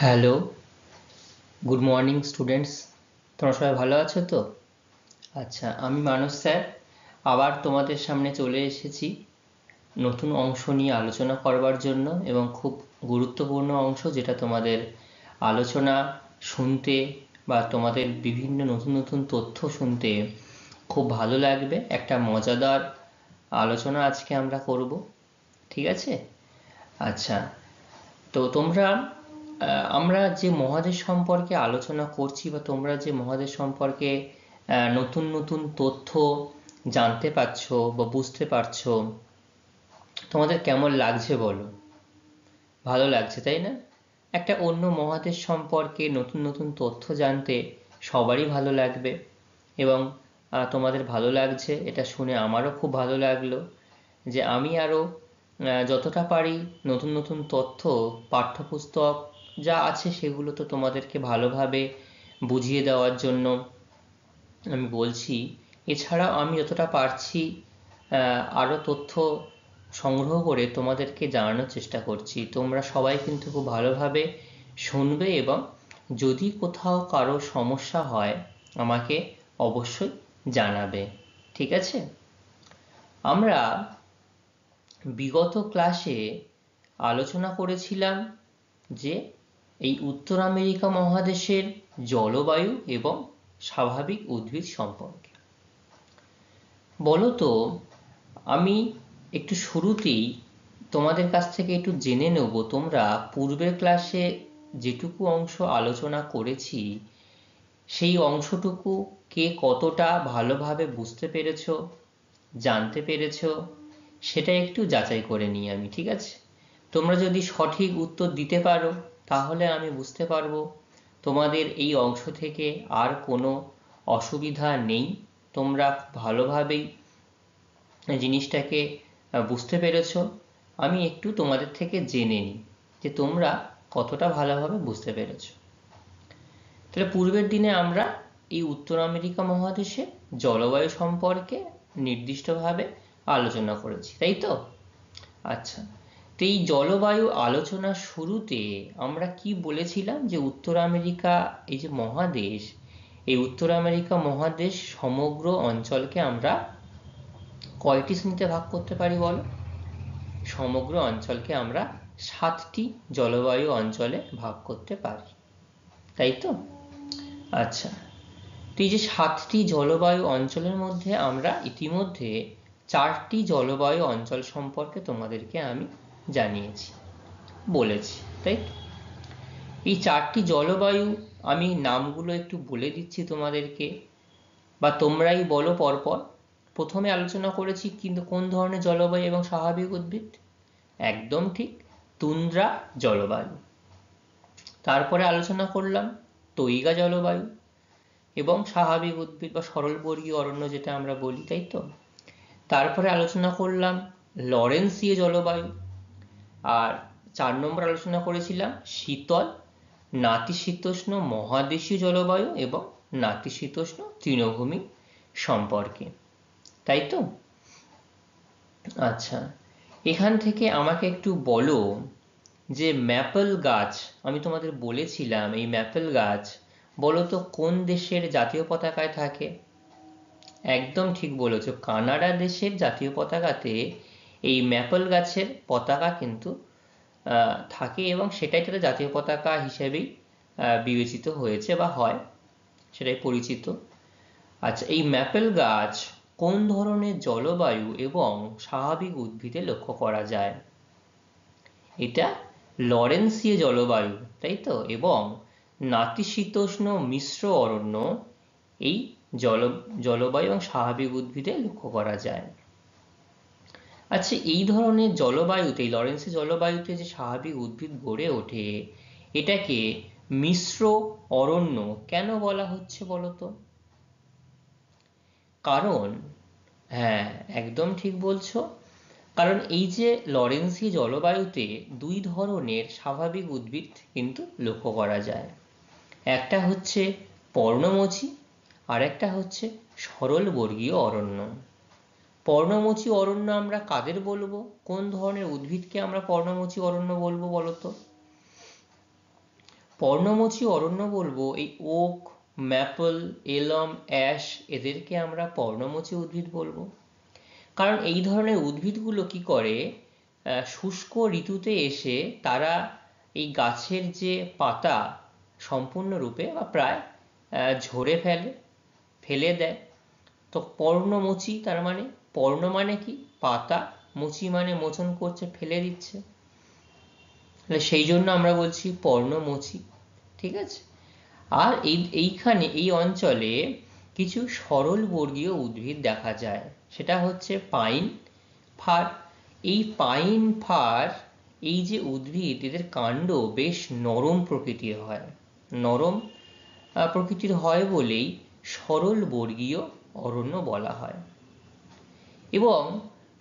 Hello, good morning students. তোমরা সবাই ভালো আছো তো? আচ্ছা, আমি মানস স্যার আবার তোমাদের সামনে চলে এসেছি নতুন অংশ নিয়ে আলোচনা করবার জন্য, এবং খুব গুরুত্বপূর্ণ অংশ, যেটা তোমাদের আলোচনা শুনতে বা তোমাদের বিভিন্ন নতুন নতুন তথ্য শুনতে খুব ভালো লাগবে। একটা মজাদার আলোচনা আজকে আমরা করব, ঠিক আছে? আচ্ছা, তো তোমরা আমরা যে মহাদেশ সম্পর্কে আলোচনা করছি, বা তোমরা যে মহাদেশ সম্পর্কে নতুন নতুন তথ্য জানতে পারছো বা বুঝতে পারছো, তোমাদের কেমন লাগছে বলো? ভালো লাগছে, তাই না? একটা অন্য মহাদেশ সম্পর্কে নতুন নতুন তথ্য জানতে সবারই ভালো লাগবে, এবং তোমাদের ভালো লাগছে এটা শুনে আমারও খুব ভালো লাগলো যে আমি আরও যতটা পারি নতুন নতুন তথ্য, পাঠ্যপুস্তক যা আছে সেগুলো তো তোমাদেরকে ভালোভাবে বুঝিয়ে দেওয়ার জন্য আমি বলছি। এছাড়াও আমি যতটা পারছি আরও তথ্য সংগ্রহ করে তোমাদেরকে জানানোর চেষ্টা করছি। তোমরা সবাই কিন্তু খুব ভালোভাবে শুনবে, এবং যদি কোথাও কারো সমস্যা হয় আমাকে অবশ্যই জানাবে, ঠিক আছে? আমরা বিগত ক্লাসে আলোচনা করেছিলাম যে এই উত্তর আমেরিকা মহাদেশের জলবায়ু এবং স্বাভাবিক উদ্ভিদ সম্পর্কে। বলো তো, আমি একটু শুরুতেই তোমাদের কাছ থেকে একটু জেনে নেব, তোমরা পূর্বের ক্লাসে যেটুকু অংশ আলোচনা করেছি সেই অংশটুকু কে কতটা ভালোভাবে বুঝতে পেরেছো, জানতে পেরেছো, সেটা একটু যাচাই করে নিই আমি, ঠিক আছে? তোমরা যদি সঠিক উত্তর দিতে পারো তাহলে আমি বুঝতে পারবো তোমাদের এই অংশ থেকে আর কোনো অসুবিধা নেই, তোমরা ভালোভাবেই জিনিসটাকে বুঝতে পেরেছো। আমি একটু তোমাদের থেকে জেনে নিই যে তোমরা কতটা ভালোভাবে বুঝতে পেরেছো। তাহলে পূর্বের দিনে আমরা এই উত্তর আমেরিকা মহাদেশে জলবায়ু সম্পর্কে নির্দিষ্টভাবে আলোচনা করেছি, তাই তো? আচ্ছা, তো এই জলবায়ু আলোচনার শুরুতে আমরা কি বলেছিলাম যে উত্তর আমেরিকা এই যে মহাদেশ, এই উত্তর আমেরিকা মহাদেশ সমগ্র অঞ্চলকে আমরা কয়টি শ্রেণীতে ভাগ করতে পারি বলো? সমগ্র অঞ্চলকে আমরা 7টি জলবায়ু অঞ্চলে ভাগ করতে পারি, তাই তো? আচ্ছা, তো এই যে 7টি জলবায়ু অঞ্চলের মধ্যে আমরা ইতিমধ্যে 4টি জলবায়ু অঞ্চল সম্পর্কে তোমাদেরকে আমি জানিয়েছি, বলেছি, তাই তো? এই 4টি জলবায়ু আমি নামগুলো একটু বলে দিচ্ছি তোমাদেরকে, বা তোমরাই বলো পরপর। প্রথমে আলোচনা করেছি কিন্তু কোন ধরনের জলবায়ু এবং স্বাভাবিক উদ্ভিদ? একদম ঠিক, তুন্দ্রা জলবায়ু। তারপরে আলোচনা করলাম তৈগা জলবায়ু এবং স্বাভাবিক উদ্ভিদ বা সরলবর্গীয় অরণ্য, যেটা আমরা বলি, তাই তো? তারপরে আলোচনা করলাম লরেন্সীয় জলবায়ু। আর 4 নম্বর আলোচনা করেছিলাম শীতল নাতিশীতোষ্ণ মহাদেশীয় জলবায়ু এবং নাতিশীতোষ্ণ তৃণভূমি সম্পর্কে, তাই তো? আচ্ছা, এখান থেকে আমাকে একটু বলো যে ম্যাপল গাছ, আমি তোমাদের বলেছিলাম এই ম্যাপল গাছ বলো তো কোন দেশের জাতীয় পতাকায় থাকে? একদম ঠিক বলেছো, কানাডা দেশের জাতীয় পতাকাতে এই ম্যাপল গাছের পতাকা কিন্তু থাকে, এবং সেটাই তাদের জাতীয় পতাকা হিসেবেই বিবেচিত হয়েছে বা হয়, সেটাই পরিচিত। আচ্ছা, এই ম্যাপল গাছ কোন ধরনের জলবায়ু এবং স্বাভাবিক উদ্ভিদে লক্ষ্য করা যায়? এটা লরেন্সীয় জলবায়ু, তাই তো, এবং নাতিশীতোষ্ণ মিশ্র অরণ্য এই জলবায়ু এবং স্বাভাবিক উদ্ভিদে লক্ষ্য করা যায়। আচ্ছা, এই ধরনের জলবায়ুতে, এই লরেন্সি জলবায়ুতে যে স্বাভাবিক উদ্ভিদ গড়ে ওঠে, এটাকে মিশ্র অরণ্য কেন বলা হচ্ছে বলতো? কারণ, হ্যাঁ, একদম ঠিক বলছো, কারণ এই যে লরেন্সি জলবায়ুতে 2 ধরনের স্বাভাবিক উদ্ভিদ কিন্তু লক্ষ্য করা যায়। একটা হচ্ছে পর্ণমোচী, আর একটা হচ্ছে সরলবর্গীয় অরণ্য। পর্ণমোচী অরণ্য আমরা কাদের বলবো? কোন ধরনের উদ্ভিদকে আমরা পর্ণমোচী অরণ্য বলবো বলতো? পর্ণমোচী অরণ্য বলবো এই ওক, ম্যাপল, এলম, অ্যাশ, এদেরকে আমরা পর্ণমোচী উদ্ভিদ বলবো। কারণ এই ধরনের উদ্ভিদগুলো কি করে, শুষ্ক ঋতুতে এসে তারা এই গাছের যে পাতা সম্পূর্ণরূপে বা প্রায় ঝরে ফেলে দেয়। তো পর্ণমোচী তার মানে, পর্ণ মানে কি পাতা, মুচি মানে মোচন করছে, ফেলে দিচ্ছে, সেই জন্য আমরা বলছি পর্ণমোচী। ঠিক আছে। আর এইখানে এই অঞ্চলে কিছু সরলবর্গীয় উদ্ভিদ দেখা যায়, সেটা হচ্ছে পাইন, ফার। এই পাইন, ফার, এই যে উদ্ভিদ, এদের কাণ্ড বেশ নরম প্রকৃতির হয়। নরম প্রকৃতির হয় বলেই সরলবর্গীয় অরণ্য বলা হয়। এবং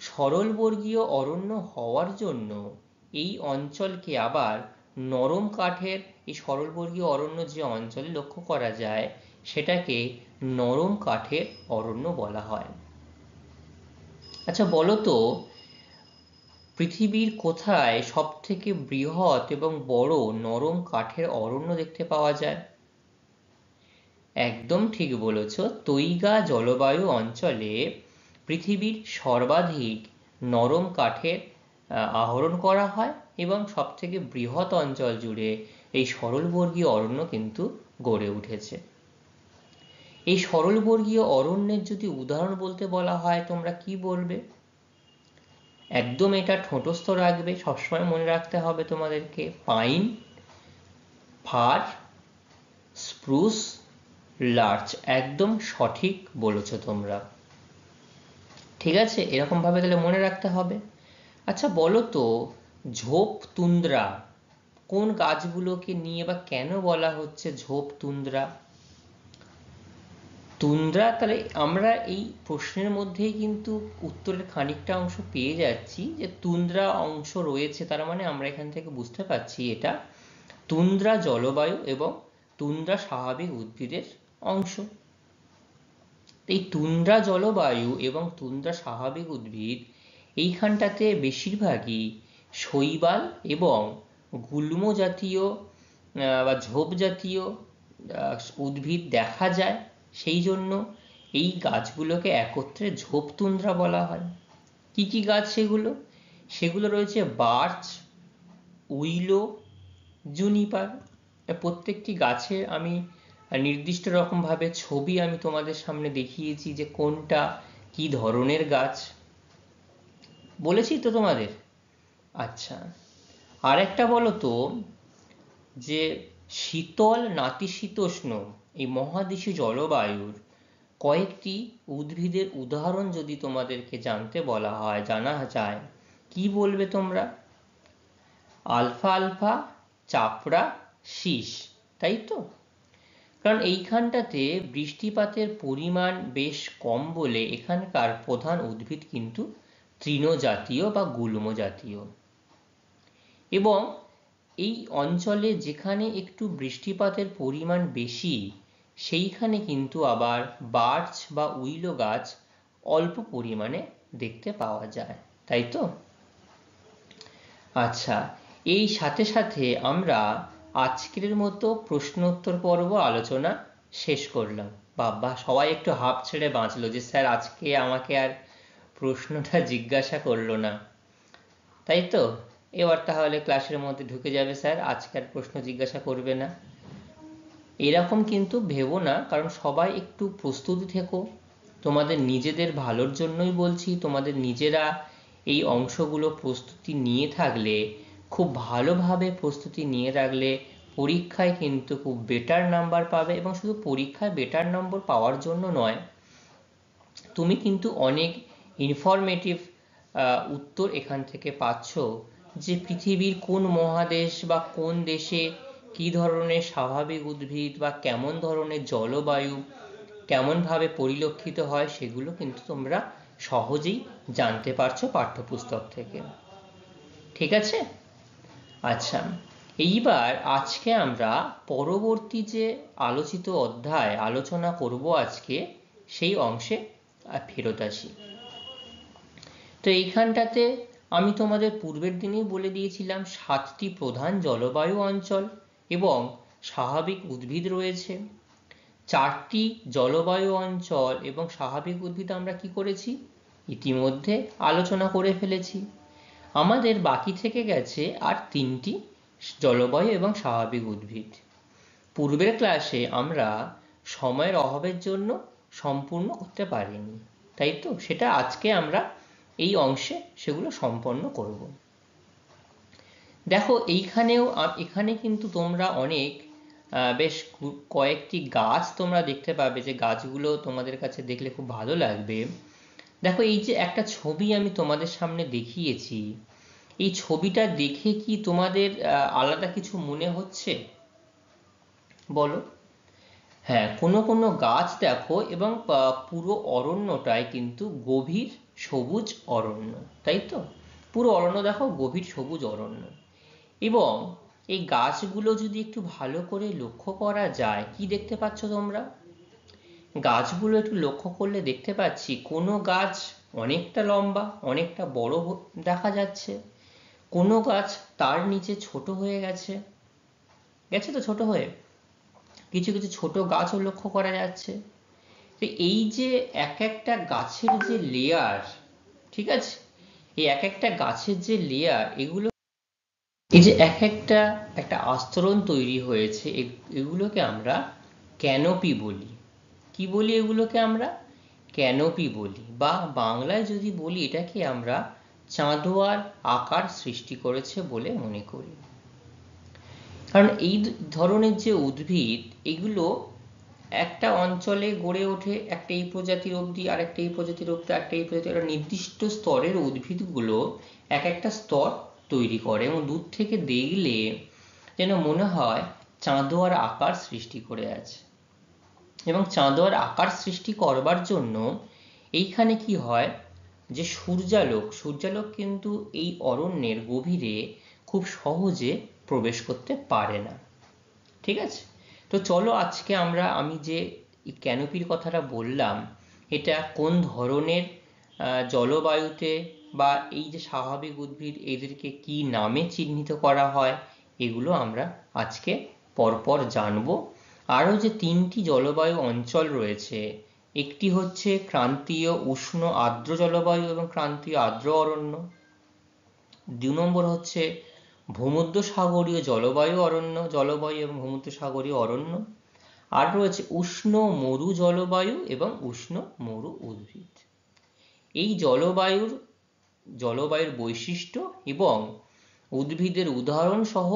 সরলবর্গীয় অরণ্য হওয়ার জন্য এই অঞ্চলকে আবার নরম কাঠের, এই সরলবর্গীয় অরণ্য যে অঞ্চলে লক্ষ্য করা যায় সেটাকে নরম কাঠের অরণ্য বলা হয়। আচ্ছা বলো তো, পৃথিবীর কোথায় সব থেকে বৃহৎ এবং বড় নরম কাঠের অরণ্য দেখতে পাওয়া যায়? একদম ঠিক বলেছ, তৈগা জলবায়ু অঞ্চলে পৃথিবীর সর্বাধিক নরম কাঠের আহরণ করা হয় এবং সব থেকে বৃহৎ অঞ্চল জুড়ে এই সরলবর্গীয় অরণ্য কিন্তু গড়ে উঠেছে। এই সরলবর্গীয় অরণ্যের যদি উদাহরণ বলতে বলা হয় তোমরা কি বলবে? একদম এটা ঠোঁটস্থ রাখবে, সবসময় মনে রাখতে হবে তোমাদেরকে, পাইন, ফার, স্প্রুস, লার্চ। একদম সঠিক বলেছ তোমরা। ঠিক আছে, এরকম ভাবে তাহলে মনে রাখতে হবে। আচ্ছা বলো তো, ঝোপ তুন্দ্রা কোন গাছগুলোকে নিয়ে বা কেন বলা হচ্ছে ঝোপ তুন্দ্রা? তুন্দ্রা, তাহলে আমরা এই প্রশ্নের মধ্যেই কিন্তু উত্তরের খানিকটা অংশ পেয়ে যাচ্ছি, যে তুন্দ্রা অংশ রয়েছে, তার মানে আমরা এখান থেকে বুঝতে পারছি এটা তুন্দ্রা জলবায়ু এবং তুন্দ্রা স্বাভাবিক উদ্ভিদের অংশ। এই তুন্দ্রা জলবায়ু এবং তুন্দ্রা স্বাভাবিক উদ্ভিদ এইখানটাতে বেশিরভাগই শৈবাল এবং গুল্ম জাতীয় বা ঝোপ জাতীয় উদ্ভিদ দেখা যায়, সেই জন্য এই গাছগুলোকে একত্রে ঝোপ তুন্দ্রা বলা হয়। কি কি গাছ সেগুলো? সেগুলো রয়েছে বার্চ, উইলো, জুনিপার। প্রত্যেকটি গাছের আমি নির্দিষ্ট রকম ভাবে ছবি আমি তোমাদের সামনে দেখিয়েছি যে কোনটা কি ধরনের গাছ, বলেছি তো তোমাদের। আচ্ছা, আর একটা বলো তো, যে শীতল নাতিশীতোষ্ণ এই মহাদেশীয় জলবায়ুর কয়েকটি উদ্ভিদের উদাহরণ যদি তোমাদেরকে জানতে বলা হয়, জানা যায়, কি বলবে তোমরা? আলফা আলফা, চাপড়া, শীষ, তাই তো? কারণ এইখানটাতে বৃষ্টিপাতের পরিমাণ বেশ কম বলে এখানকার প্রধান উদ্ভিদ কিন্তু তৃণজাতীয় বা গুল্ম জাতীয়। এবং এই অঞ্চলে যেখানে একটু বৃষ্টিপাতের পরিমাণ বেশি সেইখানে কিন্তু আবার বার্চ বা উইলো গাছ অল্প পরিমাণে দেখতে পাওয়া যায়, তাই তো? আচ্ছা, এই সাথে সাথে আমরা আজকের মতো প্রশ্নোত্তর পর্ব আলোচনা শেষ করলাম। বাবা, সবাই একটু হাঁপ ছেড়ে বাঁচলো যে স্যার আজকে আমাকে আর প্রশ্নটা জিজ্ঞাসা করলো না, তাই তো? এবার তাহলে ক্লাসের মধ্যে ঢুকে যাবে, স্যার আজকে আর প্রশ্ন জিজ্ঞাসা করবে না, এরকম কিন্তু ভেবো না। কারণ সবাই একটু প্রস্তুতি থেকো, তোমাদের নিজেদের ভালোর জন্যই বলছি। তোমাদের নিজেরা এই অংশগুলো প্রস্তুতি নিয়ে থাকলে, খুব ভালোভাবে প্রস্তুতি নিয়ে রাখলে পরীক্ষায় কিন্তু খুব বেটার নাম্বার পাবে। এবং শুধু পরীক্ষায় বেটার নম্বর পাওয়ার জন্য নয়, তুমি কিন্তু অনেক ইনফরমেটিভ উত্তর এখান থেকে পাচ্ছ, যে পৃথিবীর কোন মহাদেশ বা কোন দেশে কি ধরনের স্বাভাবিক উদ্ভিদ বা কেমন ধরনের জলবায়ু কেমনভাবে পরিলক্ষিত হয় সেগুলো কিন্তু তোমরা সহজেই জানতে পারছো পাঠ্যপুস্তক থেকে। ঠিক আছে? আচ্ছা, এইবার আজকে আমরা পরবর্তী যে আলোচিত অধ্যায় আলোচনা করব আজকে, সেই অংশে ফেরত আসি। তো এইখানটাতে আমি তোমাদের পূর্বের দিনেই বলে দিয়েছিলাম 7টি প্রধান জলবায়ু অঞ্চল এবং স্বাভাবিক উদ্ভিদ রয়েছে। 4টি জলবায়ু অঞ্চল এবং স্বাভাবিক উদ্ভিদ আমরা কি করেছি, ইতিমধ্যে আলোচনা করে ফেলেছি। আমাদের বাকি থেকে গেছে আর 3টি জলবায়ু এবং স্বাভাবিক উদ্ভিদ। পূর্বের ক্লাসে আমরা সময়ের অভাবের জন্য সম্পূর্ণ করতে পারিনি, তাই তো? সেটা আজকে আমরা এই অংশে সেগুলো সম্পন্ন করব। দেখো এখানে কিন্তু তোমরা অনেক বেশ কয়েকটি গাছ তোমরা দেখতে পাবে, যে গাছগুলো তোমাদের কাছে দেখলে খুব ভালো লাগবে। দেখো এই যে একটা ছবি আমি তোমাদের সামনে দেখিয়েছি, এই ছবিটা দেখে কি তোমাদের আলাদা কিছু মনে হচ্ছে বলো? হ্যাঁ, কোনো কোনো গাছ দেখো এবং পুরো অরণ্যটাই কিন্তু গভীর সবুজ অরণ্য, তাই তো? পুরো অরণ্য দেখো গভীর সবুজ অরণ্য। এবং এই গাছগুলো যদি একটু ভালো করে লক্ষ্য করা যায়, কি দেখতে পাচ্ছ তোমরা? গাছগুলো একটু লক্ষ্য করলে দেখতে পাচ্ছি কোনো গাছ অনেকটা লম্বা, অনেকটা বড় দেখা যাচ্ছে, কোনো গাছ তার নিচে ছোট হয়ে গেছে, গেছে তো ছোট হয়ে, কিছু কিছু ছোট গাছও লক্ষ্য করা যাচ্ছে। তো এই যে এক একটা গাছের যে লেয়ার, ঠিক আছে, এই এক একটা গাছের যে লেয়ার, এগুলো এই যে এক একটা আস্তরণ তৈরি হয়েছে, এগুলোকে আমরা ক্যানোপি বলি। কি বলি এগুলোকে আমরা? ক্যানোপি বলি, বা বাংলায় যদি বলি এটাকে আমরা চাঁদোয়ার আকার সৃষ্টি করেছে বলে মনে করি। কারণ এই ধরনের যে উদ্ভিদ, এগুলো একটা অঞ্চলে গড়ে ওঠে, একটা এই প্রজাতির অবধি, আর একটা এই প্রজাতির অবধি, একটা এই প্রজাতির, একটা নির্দিষ্ট স্তরের উদ্ভিদগুলো এক একটা স্তর তৈরি করে, এবং দূর থেকে দেখলে যেন মনে হয় চাঁদোয়ার আকার সৃষ্টি করে আছে। এবং চাঁদোয়ার আকার সৃষ্টি করবার জন্য এইখানে কি হয়, যে সূর্যালোক কিন্তু এই অরণ্যের গভীরে খুব সহজে প্রবেশ করতে পারে না, ঠিক আছে? তো চলো আজকে আমি যে এই ক্যানোপির কথাটা বললাম, এটা কোন ধরনের জলবায়ুতে বা এই যে স্বাভাবিক উদ্ভিদ, এদেরকে কি নামে চিহ্নিত করা হয়, এগুলো আমরা আজকে পরপর জানবো। আরও যে 3টি জলবায়ু অঞ্চল রয়েছে, একটি হচ্ছে ক্রান্তীয় উষ্ণ আর্দ্র জলবায়ু এবং ক্রান্তীয় আর্দ্র অরণ্য, 2 নম্বর হচ্ছে ভূমধ্যসাগরীয় জলবায়ু এবং ভূমধ্যসাগরীয় অরণ্য, আর রয়েছে উষ্ণ মরু জলবায়ু এবং উষ্ণ মরু উদ্ভিদ। এই জলবায়ুর বৈশিষ্ট্য এবং উদ্ভিদের উদাহরণ সহ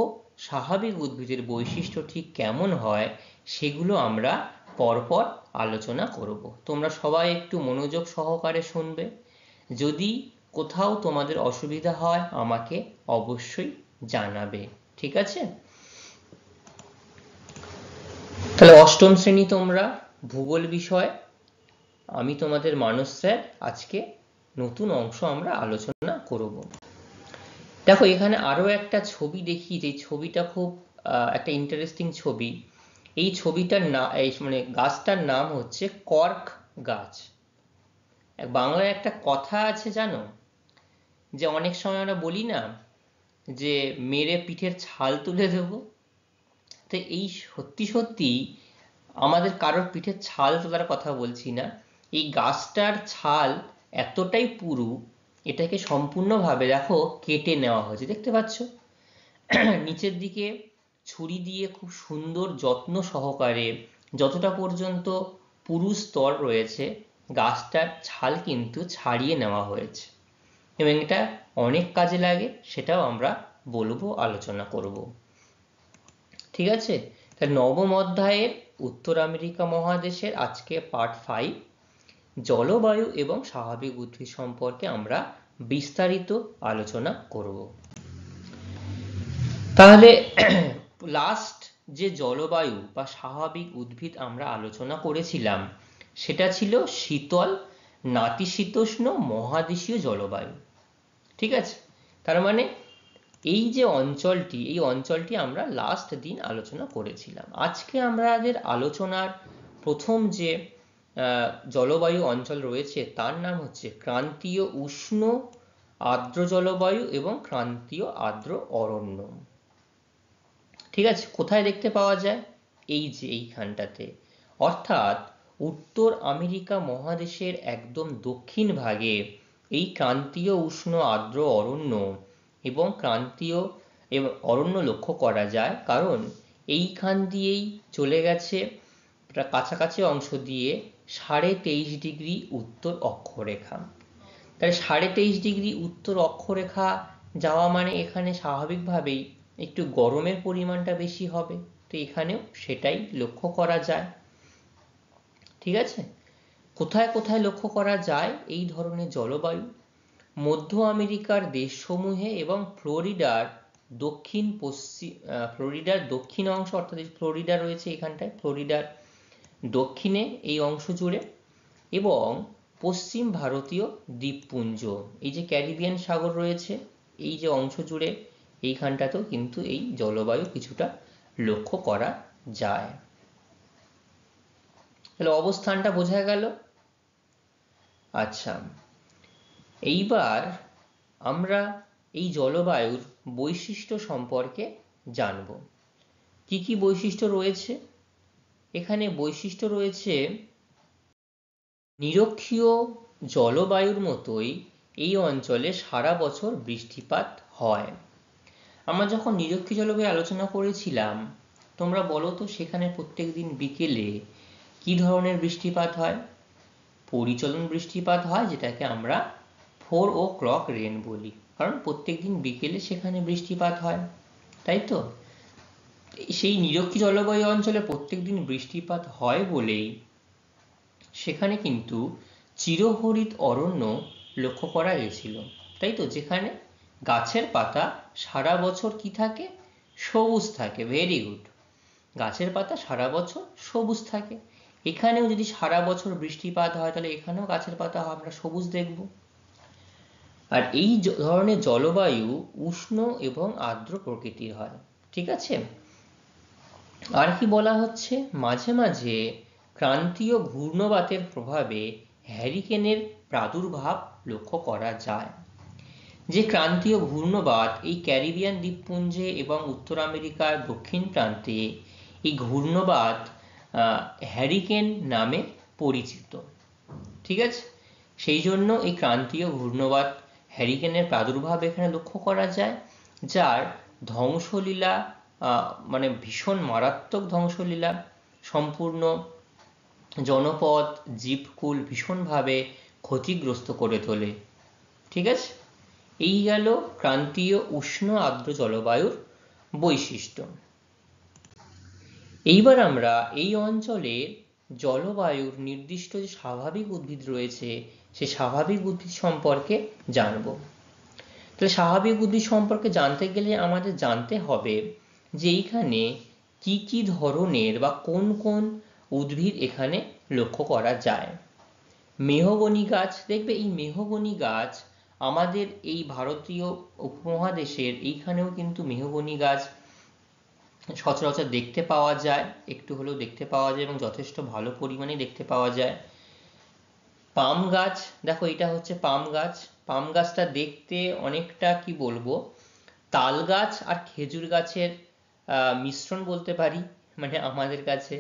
স্বাভাবিক উদ্ভিদের বৈশিষ্ট্য ঠিক কেমন হয়, সেগুলো আমরা পরপর আলোচনা করব। তোমরা সবাই একটু মনোযোগ সহকারে শুনবে। যদি কোথাও তোমাদের অসুবিধা হয় আমাকে অবশ্যই জানাবে, ঠিক আছে? তাহলে 8ম শ্রেণী তোমরা, ভূগোল বিষয়, আমি তোমাদের মানস স্যার। আজকে নতুন অংশ আমরা আলোচনা করব। দেখো এখানে আরো একটা ছবি দেখি, যে ছবিটা খুব একটা ইন্টারেস্টিং ছবি। এই ছবিটার মানে গাছটার নাম হচ্ছে কর্ক গাছ। বাংলায় একটা কথা আছে জানো, যে অনেক সময় আমরা বলি না যে মেরে পিঠের ছাল তুলে দেবো। তো এই সত্যি সত্যি আমাদের কারোর পিঠের ছাল তোলার কথা বলছি না, এই গাছটার ছাল এতটাই পুরু, এটাকে সম্পূর্ণভাবে দেখো কেটে নেওয়া হয়েছে, দেখতে পাচ্ছ? নিচের দিকে ছুরি দিয়ে খুব সুন্দর যত্ন সহকারে যতটা পর্যন্ত পুরু স্তর রয়েছে, গাছটার ছাল কিন্তু ছাড়িয়ে নেওয়া হয়েছে, এবং এটা অনেক কাজে লাগে, সেটাও আমরা বলবো, আলোচনা করব, ঠিক আছে? তাহলে 9ম অধ্যায়ের উত্তর আমেরিকা মহাদেশের আজকে পার্ট 5 জলবায়ু এবং স্বাভাবিক উদ্ভিদ সম্পর্কে আমরা বিস্তারিত আলোচনা করব। তাহলে লাস্ট যে জলবায়ু বা স্বাভাবিক উদ্ভিদ আমরা আলোচনা করেছিলাম, সেটা ছিল শীতল নাতিশীতোষ্ণ মহাদেশীয় জলবায়ু, ঠিক আছে? তার মানে এই যে অঞ্চলটি আমরা লাস্ট দিন আলোচনা করেছিলাম। আজকে আমাদের আলোচনার প্রথম যে জলবায়ু অঞ্চল রয়েছে তার নাম হচ্ছে ক্রান্তীয় উষ্ণ আর্দ্র জলবায়ু এবং ক্রান্তীয় আর্দ্র অরণ্য, ঠিক আছে, কোথায় দেখতে পাওয়া যায়? এই যে এইখানটাতে, অর্থাৎ উত্তর আমেরিকা মহাদেশের একদম দক্ষিণ ভাগে এই ক্রান্তীয় উষ্ণ আর্দ্র অরণ্য এবং ক্রান্তীয় অরণ্য লক্ষ্য করা যায়, কারণ এইখান দিয়েই চলে গেছে কাছাকাছি অংশ দিয়ে 23.5 ডিগ্রি উত্তর অক্ষরেখা। তাহলে 23.5 ডিগ্রি উত্তর অক্ষরেখা যাওয়া মানে এখানে স্বাভাবিকভাবেই একটু গরমের পরিমাণটা বেশি হবে, তো এখানেও সেটাই লক্ষ্য করা যায়। ঠিক আছে, কোথায় কোথায় লক্ষ্য করা যায় এই ধরনের জলবায়ু? মধ্য আমেরিকার দেশসমূহে এবং ফ্লোরিডার দক্ষিণ অংশ, অর্থাৎ ফ্লোরিডা রয়েছে এখানটায়, ফ্লোরিডার দক্ষিণে এই অংশ জুড়ে, এবং পশ্চিম ভারতীয় দ্বীপপুঞ্জ, এই যে ক্যারিবিয়ান সাগর রয়েছে এই যে অংশ জুড়ে, এইখানটাতেও কিন্তু এই জলবায়ু কিছুটা লক্ষ্য করা যায়। তাহলে অবস্থানটা বোঝা গেল। আচ্ছা, এইবার আমরা এই জলবায়ুর বৈশিষ্ট্য সম্পর্কে জানব। কি কি বৈশিষ্ট্য রয়েছে? এখানে বৈশিষ্ট্য রয়েছে, নিরক্ষীয় জলবায়ুর মতোই এই অঞ্চলে সারা বছর বৃষ্টিপাত হয়। আমরা যখন নিরক্ষীয় জলবায়ু আলোচনা করেছিলাম, তোমরা বলো তো সেখানে প্রত্যেক দিন বিকেলে কি ধরনের বৃষ্টিপাত হয়? পরিচলন বৃষ্টিপাত হয়, যেটাকে আমরা 4 o'clock রেন বলি, কারণ প্রত্যেক দিন বিকেলে সেখানে বৃষ্টিপাত হয়, তাই তো? সেই নিরক্ষীয় জলবায়ু অঞ্চলে প্রত্যেক দিন বৃষ্টিপাত হয় বলেই সেখানে কিন্তু চিরহরিত অরণ্য লক্ষ্য করা গেছিল, তাই তো? যেখানে গাছের পাতা সারা বছর কি থাকে? সবুজ থাকে। ভেরি গুড, গাছের পাতা সারা বছর সবুজ থাকে। এখানেও যদি সারা বছর বৃষ্টিপাত হয়, তাহলে এখানেও গাছের পাতা আমরা সবুজ দেখব। আর এই ধরনের জলবায়ু উষ্ণ এবং আর্দ্র প্রকৃতির হয়। ঠিক আছে, আর কি বলা হচ্ছে, মাঝে মাঝে ক্রান্তীয় ঘূর্ণবাতের প্রভাবে হ্যারিকেনের প্রাদুর্ভাব লক্ষ্য করা যায়। যে ক্রান্তীয় ঘূর্ণবাত এই ক্যারিবিয়ান দ্বীপপুঞ্জে এবং উত্তর আমেরিকার দক্ষিণ প্রান্তে, এই ঘূর্ণবাত হ্যারিকেন নামে পরিচিত। ঠিক আছে, সেই জন্য এই ক্রান্তীয় ঘূর্ণবাত হ্যারিকেনের প্রাদুর্ভাব এখানে লক্ষ্য করা যায়, যার ধ্বংসলীলা মানে ভীষণ মারাত্মক ধ্বংসলীলা, সম্পূর্ণ জনপদ জীবকুল ভীষণভাবে ক্ষতিগ্রস্ত করে তোলে। ঠিক আছে, এই গেল ক্রান্তীয় উষ্ণ আর্দ্র জলবায়ুর বৈশিষ্ট্য। এইবার আমরা এই অঞ্চলের জলবায়ুর নির্দিষ্ট যে স্বাভাবিক উদ্ভিদ রয়েছে, সে স্বাভাবিক উদ্ভিদ সম্পর্কে জানব। তাহলে স্বাভাবিক উদ্ভিদ সম্পর্কে জানতে গেলে আমাদের জানতে হবে যে এইখানে কি কি ধরনের বা কোন কোন উদ্ভিদ এখানে লক্ষ্য করা যায়। মেহগনি গাছ, দেখবে এই মেহগনি গাছ আমাদের এই ভারতীয় উপমহাদেশের এইখানেও কিন্তু মেহগনি গাছ সচরাচর দেখতে পাওয়া যায়, একটু হলেও দেখতে পাওয়া যায় এবং যথেষ্ট ভালো পরিমাণে দেখতে পাওয়া যায়। পাম গাছ, দেখো এটা হচ্ছে পাম গাছ। পাম গাছটা দেখতে অনেকটা কি বলবো, তাল গাছ আর খেজুর গাছের মিশ্রণ বলতে পারি, মানে আমাদের কাছে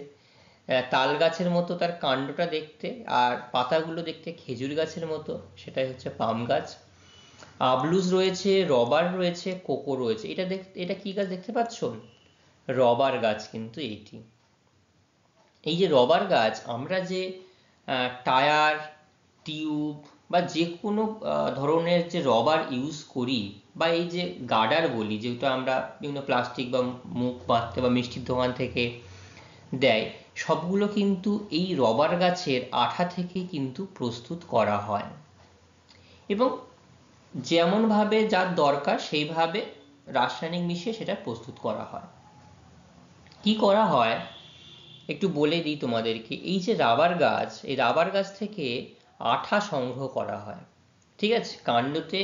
তাল গাছের মতো তার কাণ্ডটা দেখতে, আর পাতাগুলো দেখতে খেজুর গাছের মতো, সেটাই হচ্ছে পাম গাছ। আবলুজ রয়েছে, রবার রয়েছে, কোকো রয়েছে। এটা কি গাছ দেখতে পাচ্ছ? রবার গাছ কিন্তু এইটি। এই যে রবার গাছ, আমরা যে টায়ার, টিউব বা যে কোনো ধরনের যে রবার ইউজ করি, বা এই যে গার্ডার বলি, যেহেতু আমরা বিভিন্ন প্লাস্টিক বা মুখ বাঁধতে বা মিষ্টির দোকান থেকে দেয়, সবগুলো কিন্তু এই রবার গাছের আঠা থেকে কিন্তু প্রস্তুত করা হয়, এবং যেমনভাবে যার দরকার সেইভাবে রাসায়নিক মিশিয়ে সেটা প্রস্তুত করা হয়। কি করা হয় একটু বলে দিই তোমাদেরকে। এই যে রাবার গাছ, এই রাবার গাছ থেকে আঠা সংগ্রহ করা হয়। ঠিক আছে, কাণ্ডতে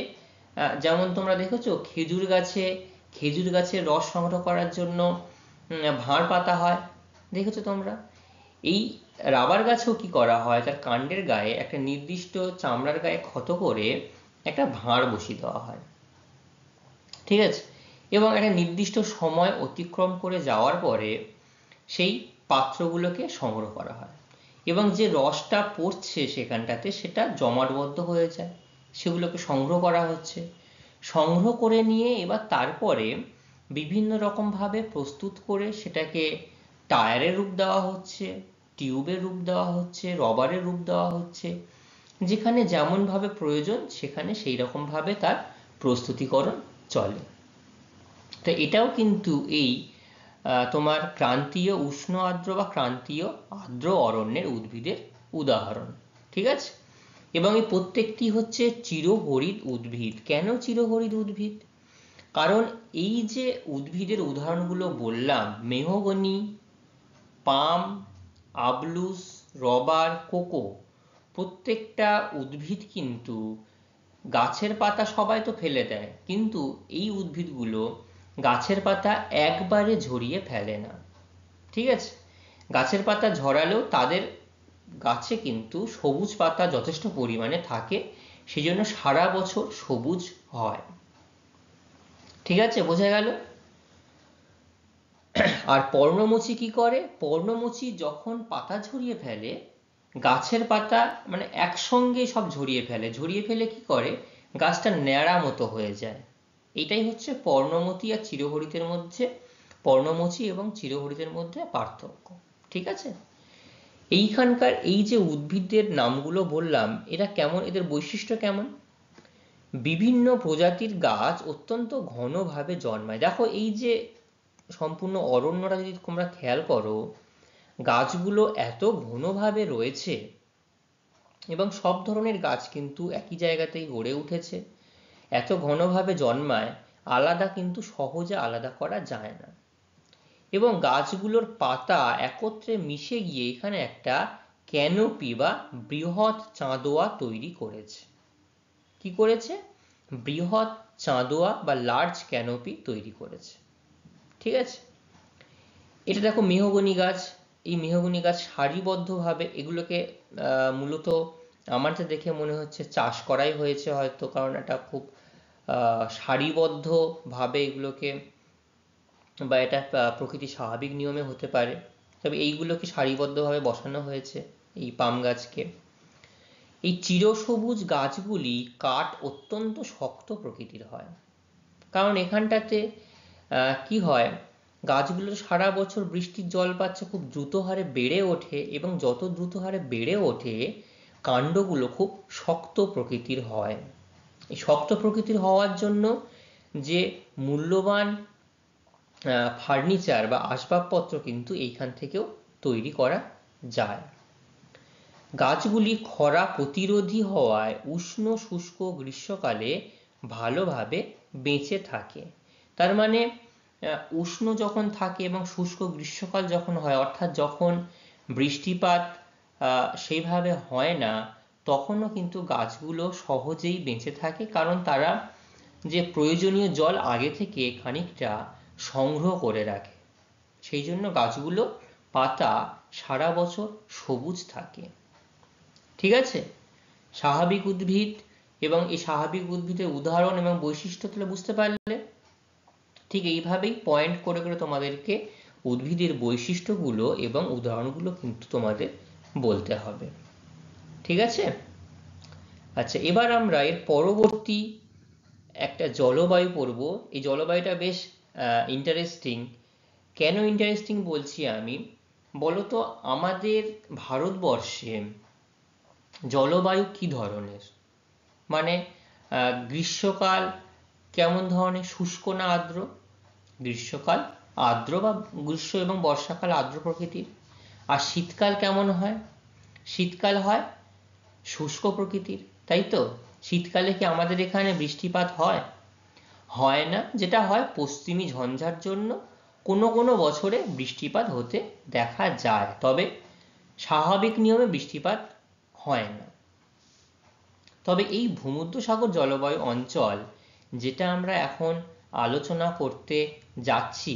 যেমন তোমরা দেখেছো খেজুর গাছের রস সংগ্রহ করার জন্য ভাঁড় পাতা হয়, দেখেছো তোমরা? এই রাবার গাছেও কি করা হয়, তার কাণ্ডের গায়ে একটা নির্দিষ্ট চামড়ার গায়ে ক্ষত করে একটা ভাঁড় বসিয়ে দেওয়া হয়। ঠিক আছে, এবং একটা নির্দিষ্ট সময় অতিক্রম করে যাওয়ার পরে সেই পাত্রগুলোকে সংগ্রহ করা হয় এবং যে রসটা পড়ছে সেখানটাতে সেটা জমাটবদ্ধ হয়ে যায়, সেগুলোকে সংগ্রহ করা হচ্ছে। সংগ্রহ করে নিয়ে এবার তারপরে বিভিন্ন রকমভাবে প্রস্তুত করে সেটাকে টায়ারের রূপ দেওয়া হচ্ছে, টিউবের রূপ দেওয়া হচ্ছে, রবারের রূপ দেওয়া হচ্ছে, যেখানে যেমনভাবে প্রয়োজন সেখানে সেই রকমভাবে তার প্রস্তুতিকরণ চলে। তো এটাও কিন্তু এই তোমার ক্রান্তীয় উষ্ণ আর্দ্র বা ক্রান্তীয় আর্দ্র অরণ্যের উদ্ভিদের উদাহরণ। ঠিক আছে, এবং এই প্রত্যেকটি হচ্ছে চিরহরিৎ উদ্ভিদ। কেন চিরহরিৎ উদ্ভিদ? কারণ এই যে উদ্ভিদের উদাহরণগুলো বললাম, মেহগনি, পাম, আবলুস, রবার, কোকো, প্রত্যেকটা উদ্ভিদ কিন্তু গাছের পাতা সবাই তো ফেলে দেয়, কিন্তু এই উদ্ভিদগুলো গাছের পাতা একবারে ঝরিয়ে ফেলে না। ঠিক আছে, গাছের পাতা ঝরালেও তাদের গাছে কিন্তু সবুজ পাতা যথেষ্ট পরিমাণে থাকে, সেই জন্য সারা বছর সবুজ হয়। ঠিক আছে, বোঝা গেল? আর পর্ণমোচী কি করে? পর্ণমোচী যখন পাতা ঝরিয়ে ফেলে, গাছের পাতা মানে একসঙ্গে সব ঝরিয়ে ফেলে কি করে? গাছটা ন্যাড়া মতো হয়ে যায়। এটাই হচ্ছে পর্ণমোচী আর চিরহরিতের মধ্যে, পর্ণমোচী এবং চিরহরিতের মধ্যে পার্থক্য। ঠিক আছে, এইখানকার এই যে উদ্ভিদের নামগুলো বললাম, এরা কেমন, এদের বৈশিষ্ট্য কেমন? বিভিন্ন প্রজাতির গাছ অত্যন্ত ঘনভাবে জন্মায়। দেখো এই যে সম্পূর্ণ অরণ্যটা যদি তোমরা খেয়াল করো, গাছগুলো এত ঘনভাবে রয়েছে এবং সব ধরনের গাছ কিন্তু একই জায়গাতেই গড়ে উঠেছে, এত ঘনভাবে জন্মায়, আলাদা কিন্তু সহজে আলাদা করা যায় না। এবং গাছগুলোর পাতা একত্রে মিশে গিয়ে এখানে একটা ক্যানোপি বা বৃহৎ চাঁদোয়া তৈরি করেছে। কি করেছে? বৃহৎ চাঁদোয়া বা লার্জ ক্যানোপি তৈরি করেছে। ঠিক আছে, এটা দেখো মেহগনি গাছ। এই মেহগনি গাছ সারিবদ্ধভাবে, এগুলোকে মূলত আমার যা দেখে মনে হচ্ছে চাষ করাই হয়েছে হয়তো, কারণ এটা খুব সারিবদ্ধভাবে এগুলোকে, বা এটা প্রকৃতির স্বাভাবিক নিয়মে হতে পারে, তবে এইগুলোকে সারিবদ্ধভাবে বসানো হয়েছে এই পাম গাছকে। এই চিরসবুজ গাছগুলি কাঠ অত্যন্ত শক্ত প্রকৃতির হয়, কারণ এখানটাতে কি হয়, গাছগুলো সারা বছর বৃষ্টির জল পাচ্ছে, খুব দ্রুত হারে বেড়ে ওঠে, এবং যত দ্রুত হারে বেড়ে ওঠে কাণ্ডগুলো খুব শক্ত প্রকৃতির হয়। এই শক্ত প্রকৃতির হওয়ার জন্য যে মূল্যবান ফার্নিচার বা আসবাবপত্র কিন্তু এইখান থেকেও তৈরি করা যায়। গাছগুলি খরা প্রতিরোধী হওয়ায় উষ্ণ শুষ্ক গ্রীষ্মকালে ভালোভাবে বেঁচে থাকে। তার মানে উষ্ণ যখন থাকে এবং শুষ্ক গ্রীষ্মকাল যখন হয়, অর্থাৎ যখন বৃষ্টিপাত সেইভাবে হয় না, তখনও কিন্তু গাছগুলো সহজেই বেঁচে থাকে, কারণ তারা যে প্রয়োজনীয় জল আগে থেকে খানিকটা সংগ্রহ করে রাখে, সেই জন্য গাছগুলো পাতা সারা বছর সবুজ থাকে। ঠিক আছে, স্বাভাবিক উদ্ভিদ এবং এই স্বাভাবিক উদ্ভিদের উদাহরণ এবং বৈশিষ্ট্য তাহলে বুঝতে পারলে। ঠিক এইভাবেই পয়েন্ট করে করে তোমাদেরকে উদ্ভিদের বৈশিষ্ট্যগুলো এবং উদাহরণগুলো কিন্তু তোমাদের বলতে হবে। ঠিক আছে, আচ্ছা, এবার আমরা এর পরবর্তী একটা জলবায়ু পড়ব। এই জলবায়ুটা বেশ ইন্টারেস্টিং। কেন ইন্টারেস্টিং বলছি আমি, বলতো আমাদের ভারতবর্ষে জলবায়ু কি ধরনের, মানে গ্রীষ্মকাল কেমন ধরনের, শুষ্ক না আর্দ্র? গ্রীষ্মকাল আর্দ্র বা গ্রীষ্ম এবং বর্ষাকাল আর্দ্র প্রকৃতির। আর শীতকাল কেমন হয়? শীতকাল হয় শুষ্ক প্রকৃতির, তাই তো? শীতকালে কি আমাদের এখানে বৃষ্টিপাত হয়? হয় না। যেটা হয় পশ্চিমী ঝঞ্ঝার জন্য কোনো কোনো বছরে বৃষ্টিপাত হতে দেখা যায়, তবে স্বাভাবিক নিয়মে বৃষ্টিপাত হয় না। তবে এই ভূমধ্যসাগর জলবায়ু অঞ্চল যেটা আমরা এখন আলোচনা করতে যাচ্ছি,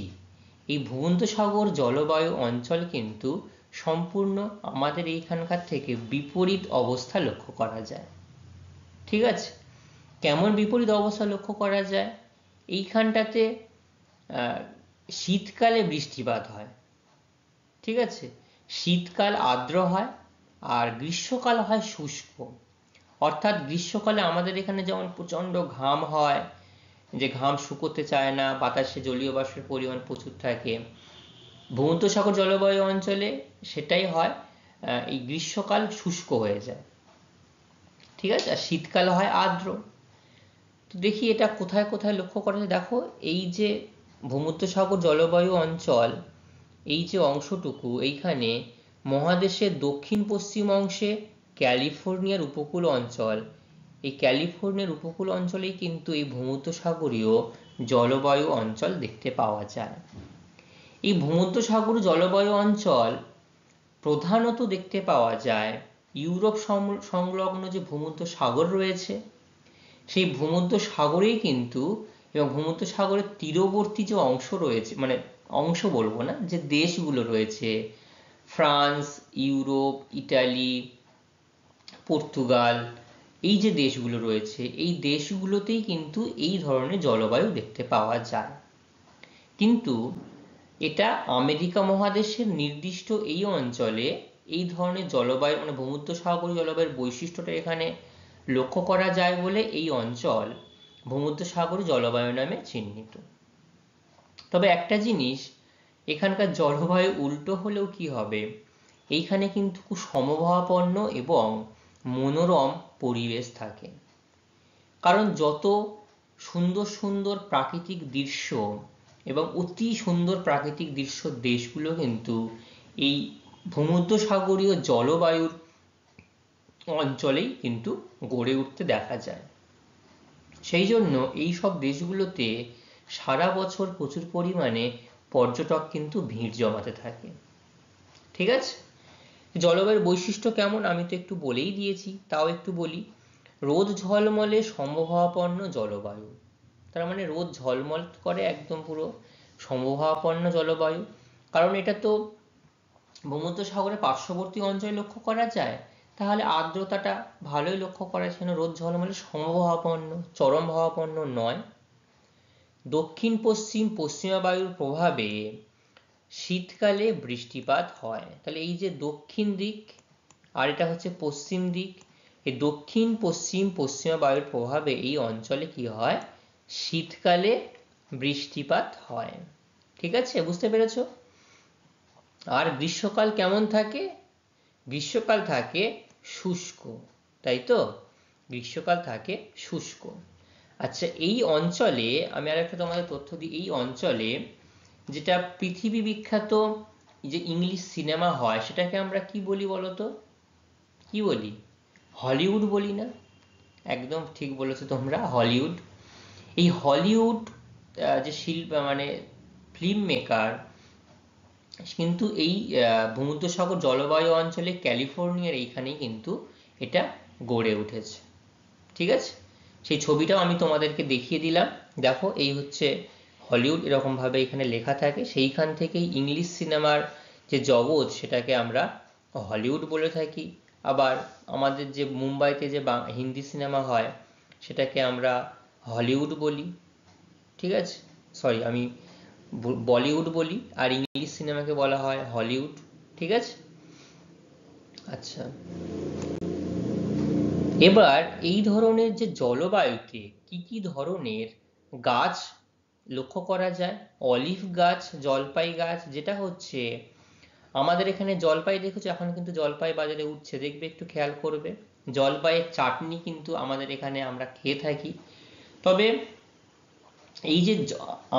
এই ভূমধ্যসাগর জলবায়ু অঞ্চল কিন্তু সম্পূর্ণ আমাদের এইখানকার থেকে বিপরীত অবস্থা লক্ষ্য করা যায়। ঠিক আছে, কেমন বিপরীত অবস্থা লক্ষ্য করা যায়? এইখানটাতে শীতকালে বৃষ্টিপাত হয়, ঠিক আছে? শীতকাল আর্দ্র হয় আর গ্রীষ্মকাল হয় শুষ্ক। অর্থাৎ গ্রীষ্মকালে আমাদের এখানে যেমন প্রচণ্ড ঘাম হয়, যে ঘাম শুকোতে চায় না, বাতাসে জলীয় বাষ্পের পরিমাণ প্রচুর থাকে, ভূমধ্যসাগর জলবায়ু অঞ্চলে সেটাই হয়, এই গ্রীষ্মকাল শুষ্ক হয়ে যায়, ঠিক আছে? আর শীতকাল হয় আর্দ্র। তো দেখি এটা কোথায় কোথায় লক্ষ্য করা যায়। দেখো, এই যে ভূমধ্যসাগর জলবায়ু অঞ্চল, এই যে অংশটুকু, এইখানে মহাদেশের দক্ষিণ পশ্চিম অংশে ক্যালিফোর্নিয়ার উপকূল অঞ্চল, এই ক্যালিফোর্নিয়ার উপকূল অঞ্চলেই কিন্তু এই ভূমধ্যসাগরীয় জলবায়ু অঞ্চল দেখতে পাওয়া যায়। এই ভূমধ্যসাগর জলবায়ু অঞ্চল প্রধানত দেখতে পাওয়া যায় ইউরোপ সংলগ্ন যে ভূমধ্যসাগর রয়েছে, সেই ভূমধ্যসাগরেই কিন্তু, এবং ভূমধ্যসাগরের তীরবর্তী যে অংশ রয়েছে, মানে অংশ বলবো না, যে দেশগুলো রয়েছে, ফ্রান্স, ইউরোপ, ইটালি, পর্তুগাল, এই যে দেশগুলো রয়েছে, এই দেশগুলোতেই কিন্তু এই ধরনের জলবায়ু দেখতে পাওয়া যায়। কিন্তু এটা আমেরিকা মহাদেশের নির্দিষ্ট এই অঞ্চলে এই ধরনের জলবায়ু, মানে ভূমধ্যসাগরীয় জলবায়ুর বৈশিষ্ট্যটা এখানে লক্ষ্য করা যায় বলে এই অঞ্চল ভূমধ্যসাগরীয় জলবায়ু নামে চিহ্নিত। তবে একটা জিনিস, এখানকার জলবায়ু উল্টো হলেও কি হবে, এইখানে কিন্তু খুব সমভাবাপন্ন এবং মনোরম পরিবেশ থাকে। কারণ যত সুন্দর সুন্দর প্রাকৃতিক দৃশ্য এবং অতি সুন্দর প্রাকৃতিক দৃশ্য দেশগুলো কিন্তু এই ভূমধ্যসাগরীয় জলবায়ুর অঞ্চলেই কিন্তু গড়ে উঠতে দেখা যায়। সেই জন্য এই সব দেশগুলোতে সারা বছর প্রচুর পরিমাণে পর্যটক কিন্তু ভিড় জমাতে থাকে, ঠিক আছে? জলবায়ুর বৈশিষ্ট্য কেমন আমি তো একটু বলেই দিয়েছি, তাও একটু বলি। রোদ ঝলমলে সমভাবাপন্ন জলবায়ু, তার মানে রোদ ঝলমল করে, একদম পুরো সমভাবাপন্ন জলবায়ু। কারণ এটা তো ভূমধ্যসাগরের পার্শ্ববর্তী অঞ্চলে লক্ষ্য করা যায়, তাহলে আর্দ্রতাটা ভালোই লক্ষ্য করা যায়, রোদ ঝলমলে সমভাবাপন্ন, চরম ভাবাপন্ন নয়। দক্ষিণ পশ্চিম পশ্চিমা বায়ুর প্রভাবে শীতকালে বৃষ্টিপাত হয়। তাহলে এই যে দক্ষিণ দিক আর এটা হচ্ছে পশ্চিম দিক, এই দক্ষিণ পশ্চিম পশ্চিমা বায়ুর প্রভাবে এই অঞ্চলে কি হয়, শীতকালে বৃষ্টিপাত হয়, ঠিক আছে? বুঝতে পেরেছো? আর গ্রীষ্মকাল কেমন থাকে? গ্রীষ্মকাল থাকে শুষ্ক, তাই তো? গ্রীষ্মকাল থাকে শুষ্ক। আচ্ছা, এই অঞ্চলে আমি আরেকটা তোমাদের তথ্য দিই। এই অঞ্চলে যেটা পৃথিবী বিখ্যাত যে ইংলিশ সিনেমা হয়, সেটাকে আমরা কি বলি বলতো? কি বলি? হলিউড বলি না? একদম ঠিক বলেছো তোমরা, হলিউড। এই হলিউড যে মানে ফিল্ম মেকার, কিন্তু এই ভূমধ্যসাগর জলবায়ু অঞ্চলে ক্যালিফোর্নিয়ার এইখানেই কিন্তু এটা গড়ে উঠেছে, ঠিক আছে? সেই ছবিটাও আমি তোমাদেরকে দেখিয়ে দিলাম। দেখো, এই হচ্ছে হলিউড, এরকমভাবে এখানে লেখা থাকে। সেইখান থেকেই ইংলিশ সিনেমার যে জগৎ, সেটাকে আমরা হলিউড বলে থাকি। আবার আমাদের যে মুম্বাইতে যে হিন্দি সিনেমা হয়, সেটাকে আমরা হলিউড বলি, ঠিক আছে? সরি, আমি বলিউড বলি, আর ইংলিশ সিনেমাকে বলা হয় হলিউড, ঠিক আছে? আচ্ছা, এবার এই ধরনের যে জলবায়ুতে কি কি ধরনের গাছ লক্ষ্য করা যায়। অলিভ গাছ, জলপাই গাছ, যেটা হচ্ছে আমাদের এখানে জলপাই দেখেছো, এখন কিন্তু জলপাই বাজারে উঠছে, দেখবে, একটু খেয়াল করবে। জলপাইয়ের চাটনি কিন্তু আমাদের এখানে আমরা খেয়ে থাকি। তবে এই যে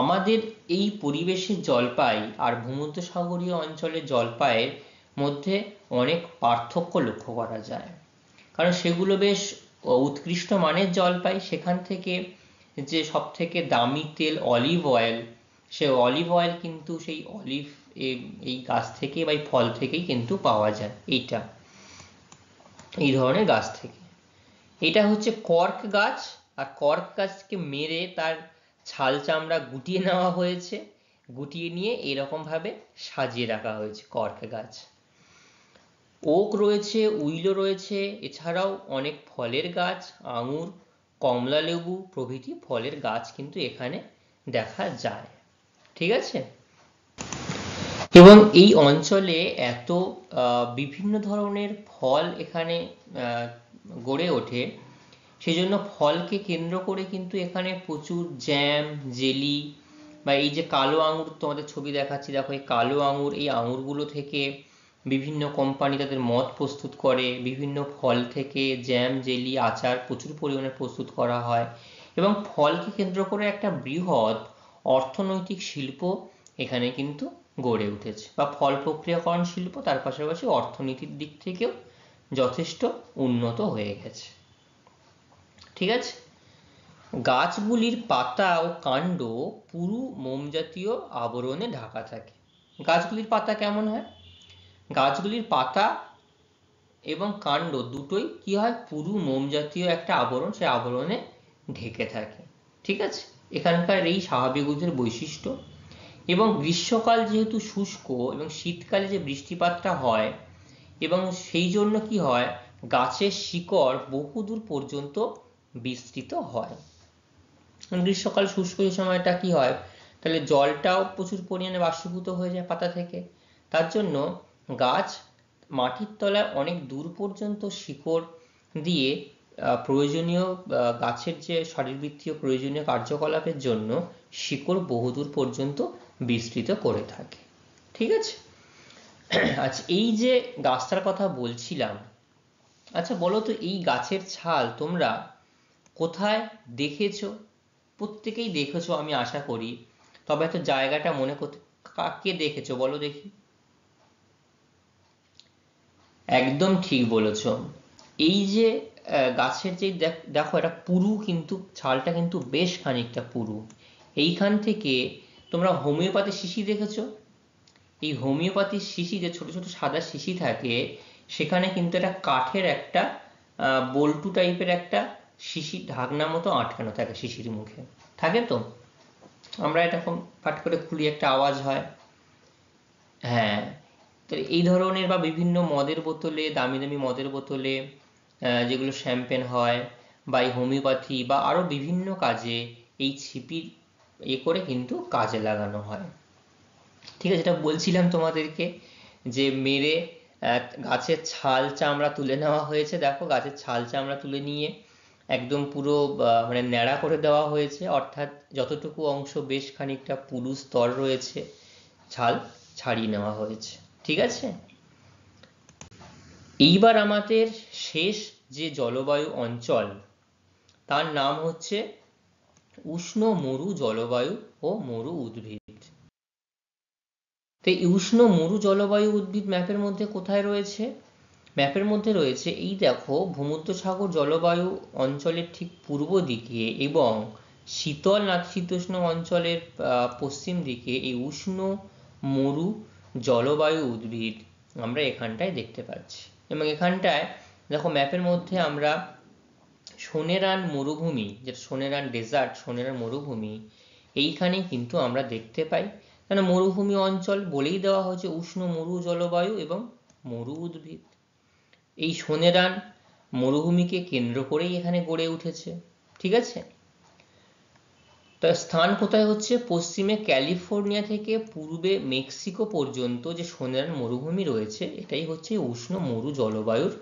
আমাদের এই পরিবেশের জলপাই আর ভূমধ্যসাগরীয় অঞ্চলের জলপাইয়ের মধ্যে অনেক পার্থক্য লক্ষ্য করা যায়। কারণ সেগুলো বেশ উৎকৃষ্ট মানের জলপাই, সেখান থেকে যে সব থেকে দামি তেল অলিভ অয়েল, সে অলিভ অয়েল কিন্তু সেই অলিভ এই গাছ থেকে বা এই ফল থেকেই কিন্তু পাওয়া যায়। এই ধরনের গাছ থেকে। এটা হচ্ছে কর্ক গাছ, আর কর্ক গাছকে মেরে তার ছাল চামড়া গুটিয়ে নেওয়া হয়েছে, গুটিয়ে নিয়ে এরকম ভাবে সাজিয়ে রাখা হয়েছে কর্ক গাছ। ওক রয়েছে, উইলো রয়েছে, এছাড়াও অনেক ফলের গাছ, আঙুর, কমলা লেবু প্রভৃতি ফলের গাছ কিন্তু এখানে দেখা যায়। ঠিক আছে। এবং এই অঞ্চলে এত বিভিন্ন ধরনের ফল এখানে গড়ে ওঠে, সেই জন্য ফলকে কেন্দ্র করে কিন্তু এখানে প্রচুর জ্যাম, জেলি বা এই যে কালো আঙুর তোমাদের ছবি দেখাচ্ছি, দেখো এই কালো আঙুর, এই আঙুরগুলো থেকে বিভিন্ন কোম্পানি তাদের মদ প্রস্তুত করে, বিভিন্ন ফল থেকে জ্যাম, জেলি, আচার প্রচুর পরিমাণে প্রস্তুত করা হয়। এবং ফলকে কেন্দ্র করে একটা বৃহৎ অর্থনৈতিক শিল্প এখানে কিন্তু গড়ে উঠেছে, বা ফল প্রক্রিয়াকরণ শিল্প তার পাশাপাশি অর্থনীতির দিক থেকেও যথেষ্ট উন্নত হয়ে গেছে। ঠিক আছে। গাছগুলির পাতা ও কাণ্ড পুরু মোম জাতীয় আবরণে ঢাকা থাকে। গাছগুলির পাতা কেমন হয়? গাছগুলির পাতা এবং কাণ্ড দুটোই কি হয়? পুরু মোম জাতীয় একটা আবরণ, সেই আবরণে ঢেকে থাকে। ঠিক আছে, এখানকার এই স্বাভাবিক উদ্ভিদের বৈশিষ্ট্য। এবং গ্রীষ্মকাল যেহেতু শুষ্ক এবং শীতকালে যে বৃষ্টিপাতটা হয়, এবং সেই জন্য কি হয়, গাছের শিকড় বহুদূর পর্যন্ত বিস্তৃত হয়। গ্রীষ্মকাল শুষ্ক এই সময়টা কি হয়, তাহলে জলটাও প্রচুর পরিমাণে বাষ্পীভূত হয়ে যায় পাতা থেকে। তার জন্য গাছ মাটির তলায় অনেক দূর পর্যন্ত শিকড় দিয়ে প্রয়োজনীয় গাছের যে শারীরবৃত্তীয় প্রয়োজনীয় কার্যকলাপের জন্য শিকড় বহুদূর পর্যন্ত বিস্তৃত করে থাকে। ঠিক আছে। আচ্ছা, এই যে গাছটার কথা বলছিলাম, আচ্ছা বলো তো, এই গাছের ছাল তোমরা কোথায় দেখেছো? প্রত্যেকেই দেখেছো আমি আশা করি, তবে এত জায়গাটা মনে করতে, কাকে দেখেছো বলো দেখি? একদম ঠিক বলেছো। এই যে গাছের যে দেখো এটা পুরু, কিন্তু ছালটা কিন্তু বেশ খানিকটা পুরু। এইখান থেকে তোমরা হোমিওপ্যাথি শিশি দেখেছো? এই হোমিওপ্যাথির শিশি, যে ছোট ছোট সাদা শিশি থাকে, সেখানে কিন্তু একটা কাঠের একটা বল্টু টাইপের একটা শিশির ঢাকনা মতো আটকানো থাকে শিশির মুখে, থাকে তো? আমরা এরকম ফাট করে খুলি, একটা আওয়াজ হয়। হ্যাঁ, তো এই ধরনের বা বিভিন্ন মদের বোতলে, দামি দামি মদের বোতলে যেগুলো শ্যাম্পেন হয়, বা এই হোমিওপ্যাথি বা আরো বিভিন্ন কাজে এই ছিপির করে কিন্তু কাজে লাগানো হয়। ঠিক আছে, যেটা বলছিলাম তোমাদেরকে, যে মেরে গাছের ছাল চামড়া তুলে নেওয়া হয়েছে। দেখো গাছের ছাল চামড়া তুলে নিয়ে একদম পুরো মানে ন্যাড়া করে দেওয়া হয়েছে, অর্থাৎ যতটুকু অংশ বেশ খানিকটা পুরু স্তর রয়েছে ছাল ছাড়িয়ে নেওয়া হয়েছে। ঠিক আছে। এইবার আমাদের শেষ যে জলবায়ু অঞ্চল, তার নাম হচ্ছে উষ্ণ মরু জলবায়ু ও মরু উদ্ভিদ। তো এই উষ্ণ মরু জলবায়ু উদ্ভিদ ম্যাপের মধ্যে কোথায় রয়েছে? ম্যাপের মধ্যে রয়েছে, এই দেখো, ভূমধ্যসাগর জলবায়ু অঞ্চলের ঠিক পূর্ব দিকে এবং শীতল নাতিশীতোষ্ণ অঞ্চলের পশ্চিম দিকে এই উষ্ণ মরু জলবায়ু উদ্ভিদ আমরা এখানটায় দেখতে পাচ্ছি। এবং এখানটায় দেখো ম্যাপের মধ্যে আমরা সোনেরান মরুভূমি, যেটা সোনেরান ডেজার্ট, সোনেরান মরুভূমি, এইখানেই কিন্তু আমরা দেখতে পাই। কেন মরুভূমি অঞ্চল বলেই দেওয়া হয়েছে উষ্ণ মরু জলবায়ু এবং মরু উদ্ভিদ। এই সোনেরান মরুভূমিকে কেন্দ্র করেই এখানে গড়ে উঠেছে। ঠিক আছে। তার স্থান কোথায় হচ্ছে? পশ্চিমে ক্যালিফোর্নিয়া থেকে পূর্বে মেক্সিকো পর্যন্ত যে সোনেরান মরুভূমি রয়েছে, এটাই হচ্ছে উষ্ণ মরু জলবায়ুর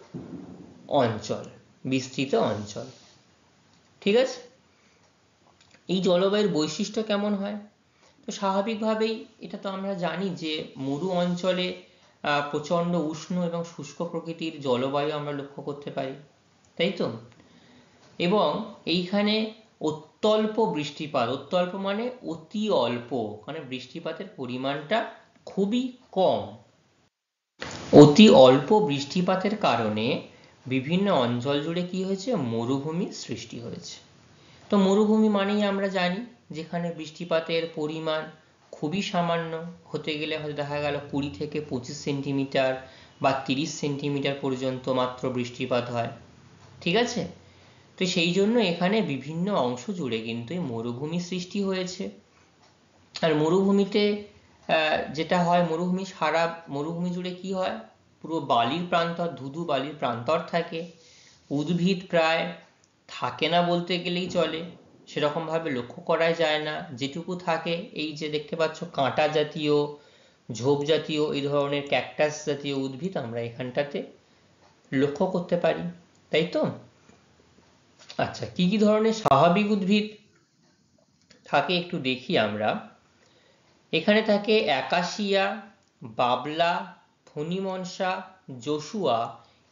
অঞ্চল, বিস্তৃত অঞ্চল। ঠিক আছে। এই জলবায়ুর বৈশিষ্ট্য কেমন হয়? তো স্বাভাবিকভাবেই এটা তো আমরা জানি যে মরু অঞ্চলে প্রচণ্ড উষ্ণ এবং শুষ্ক প্রকৃতির জলবায়ু আমরা লক্ষ্য করতে পারি, তাই তো? এবং এইখানে অত্যল্প বৃষ্টিপাত, অত্যল্প মানে অতি অল্প, মানে বৃষ্টিপাতের পরিমাণটা খুবই কম। অতি অল্প বৃষ্টিপাতের কারণে বিভিন্ন অঞ্চল জুড়ে কি হয়েছে? মরুভূমির সৃষ্টি হয়েছে। তো মরুভূমি মানেই আমরা জানি যেখানে বৃষ্টিপাতের পরিমাণ খুবই সামান্য, হতে গেলে হয়তো দেখা গেল 20 থেকে 25 সেন্টিমিটার বা 30 সেন্টিমিটার পর্যন্ত মাত্র বৃষ্টিপাত হয়। ঠিক আছে। তো সেই জন্য এখানে বিভিন্ন অংশ জুড়ে কিন্তু এই মরুভূমি সৃষ্টি হয়েছে। আর মরুভূমিতে যেটা হয়, মরুভূমি জুড়ে কি হয়, পুরো বালির প্রান্তর, ধুধু বালির প্রান্তর থাকে। উদ্ভিদ প্রায় থাকে না বলতে গেলেই চলে, সেরকম ভাবে লক্ষ্য করা যায় না। যেটুকু থাকে এই যে দেখতে পাচ্ছ কাঁটা জাতীয়, ঝোপ জাতীয় এই ধরনের ক্যাকটাস জাতীয় উদ্ভিদ আমরা এখানটাতে লক্ষ্য করতে পারি, তাই তো? আচ্ছা, কি কি ধরনের স্বাভাবিক উদ্ভিদ থাকে একটু দেখি আমরা। এখানে থাকে অ্যাকাশিয়া, বাবলা, ফণিমনসা, জসুয়া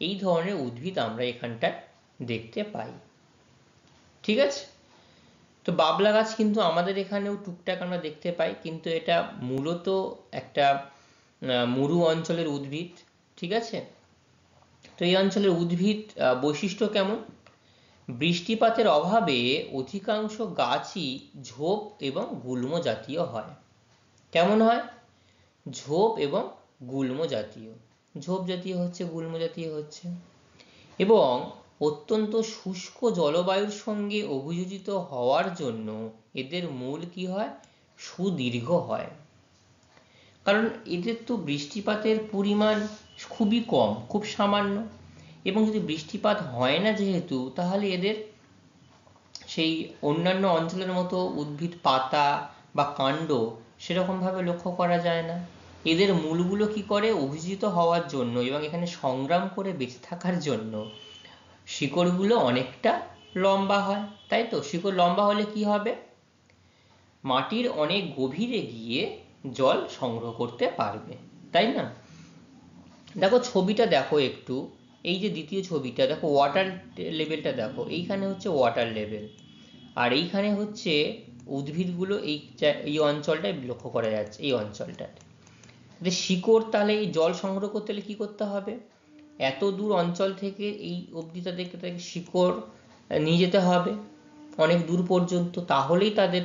এই ধরনের উদ্ভিদ আমরা এখানটায় দেখতে পাই। ঠিক আছে, তো বাবলা গাছ কিন্তু আমাদের এখানেও টুকটাক আমরা দেখতে পাই, কিন্তু এটা মূলত একটা মরু অঞ্চলের উদ্ভিদ। ঠিক আছে, তো এই অঞ্চলের উদ্ভিদ বৈশিষ্ট্য কেমন? বৃষ্টিপাতের অভাবে অধিকাংশ গাছই ঝোপ এবং গুল্ম জাতীয় হয়। কেমন হয়? ঝোপ এবং গুল্ম জাতীয়। ঝোপ জাতীয় হচ্ছে, গুল্ম জাতীয় হচ্ছে। এবং অত্যন্ত শুষ্ক জলবায়ুর সঙ্গে অভিযোজিত হওয়ার জন্য এদের মূল কি হয়? সুদীর্ঘ হয়। কারণ এদের তো বৃষ্টিপাতের পরিমাণ খুবই কম, খুব সামান্য, এবং যদি বৃষ্টিপাত হয় না যেহেতু, তাহলে এদের সেই অন্যান্য অঞ্চলের মতো উদ্ভিদ পাতা বা কাণ্ড সেরকমভাবে লক্ষ্য করা যায় না। এদের মূলগুলো কি করে? অভিজিত হওয়ার জন্য এবং এখানে সংগ্রাম করে বেঁচে থাকার জন্য শিকড়গুলো অনেকটা লম্বা হয়, তাই তো? শিকড় লম্বা হলে কি হবে? মাটির অনেক গভীরে গিয়ে জল সংগ্রহ করতে পারবে, তাই না? দেখো ছবিটা দেখো একটু, এই যে দ্বিতীয় ছবিটা দেখো, ওয়াটার লেভেলটা দেখো, এইখানে হচ্ছে ওয়াটার লেভেল, আর এইখানে হচ্ছে উদ্ভিদগুলো এই অঞ্চলটায় লক্ষ্য করা যাচ্ছে, এই অঞ্চলটাতে। শিকড় তাহলে এই জল সংগ্রহ করতে হলে কি করতে হবে? এত দূর অঞ্চল থেকে এই অবধি তাদেরকে শিকড় নিয়ে যেতে হবে অনেক দূর পর্যন্ত, তাহলেই তাদের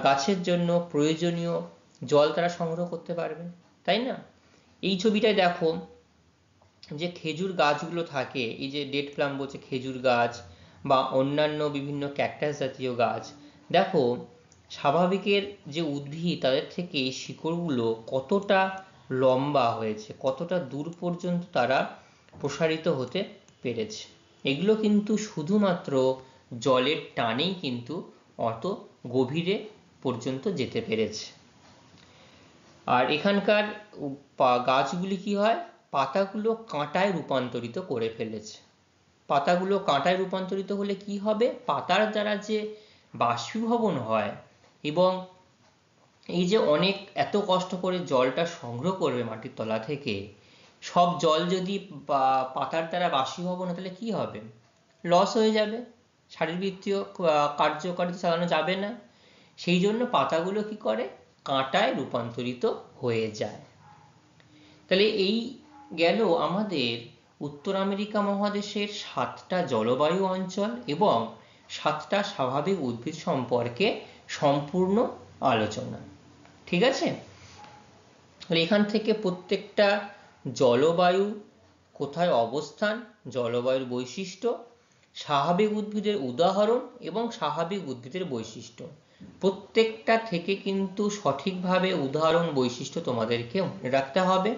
গাছের জন্য প্রয়োজনীয় জল তারা সংগ্রহ করতে পারবে, তাই না? এই ছবিটায় দেখো যে খেজুর গাছগুলো থাকে, এই যে ডেট প্লাম বলছে খেজুর গাছ বা অন্যান্য বিভিন্ন ক্যাকটাস জাতীয় গাছ, দেখো স্বাভাবিকের যে উদ্ভিদ তাদের থেকে শিকড়গুলো কতটা লম্বা হয়েছে, কতটা দূর পর্যন্ত তারা প্রসারিত হতে পেরেছে। এগুলো কিন্তু শুধুমাত্র জলের টানেই কিন্তু অত গভীরে পর্যন্ত যেতে পেরেছে। আর এখানকার গাছগুলি কি হয়? পাতাগুলো কাঁটায় রূপান্তরিত করে ফেলেছে। পাতাগুলো কাঁটায় রূপান্তরিত হলে কি হবে? পাতার দ্বারা যে বাষ্পীভবন হয়, এবং এই যে অনেক এত কষ্ট করে জলটা সংগ্রহ করবে মাটির তলা থেকে, সব জল যদি পাতার দ্বারা বাষ্পীভবন হয় তাহলে কি হবে? লস হয়ে যাবে, শারীরবৃত্তীয় কার্যকারিতা চালানো যাবে না। সেই জন্য পাতাগুলো কি করে? কাঁটায় রূপান্তরিত হয়ে যায়। তাহলে এই গেল আমাদের উত্তর আমেরিকা মহাদেশের 7টা জলবায়ু অঞ্চল এবং 7টা স্বাভাবিক উদ্ভিদ সম্পর্কে সম্পূর্ণ আলোচনা। ঠিক আছে, এখান থেকে প্রত্যেকটা জলবায়ু কোথায় অবস্থান, জলবায়ুর বৈশিষ্ট্য, স্বাভাবিক উদ্ভিদের উদাহরণ এবং স্বাভাবিক উদ্ভিদের বৈশিষ্ট্য, প্রত্যেকটা থেকে কিন্তু সঠিকভাবে উদাহরণ বৈশিষ্ট্য তোমাদেরকে মনে রাখতে হবে।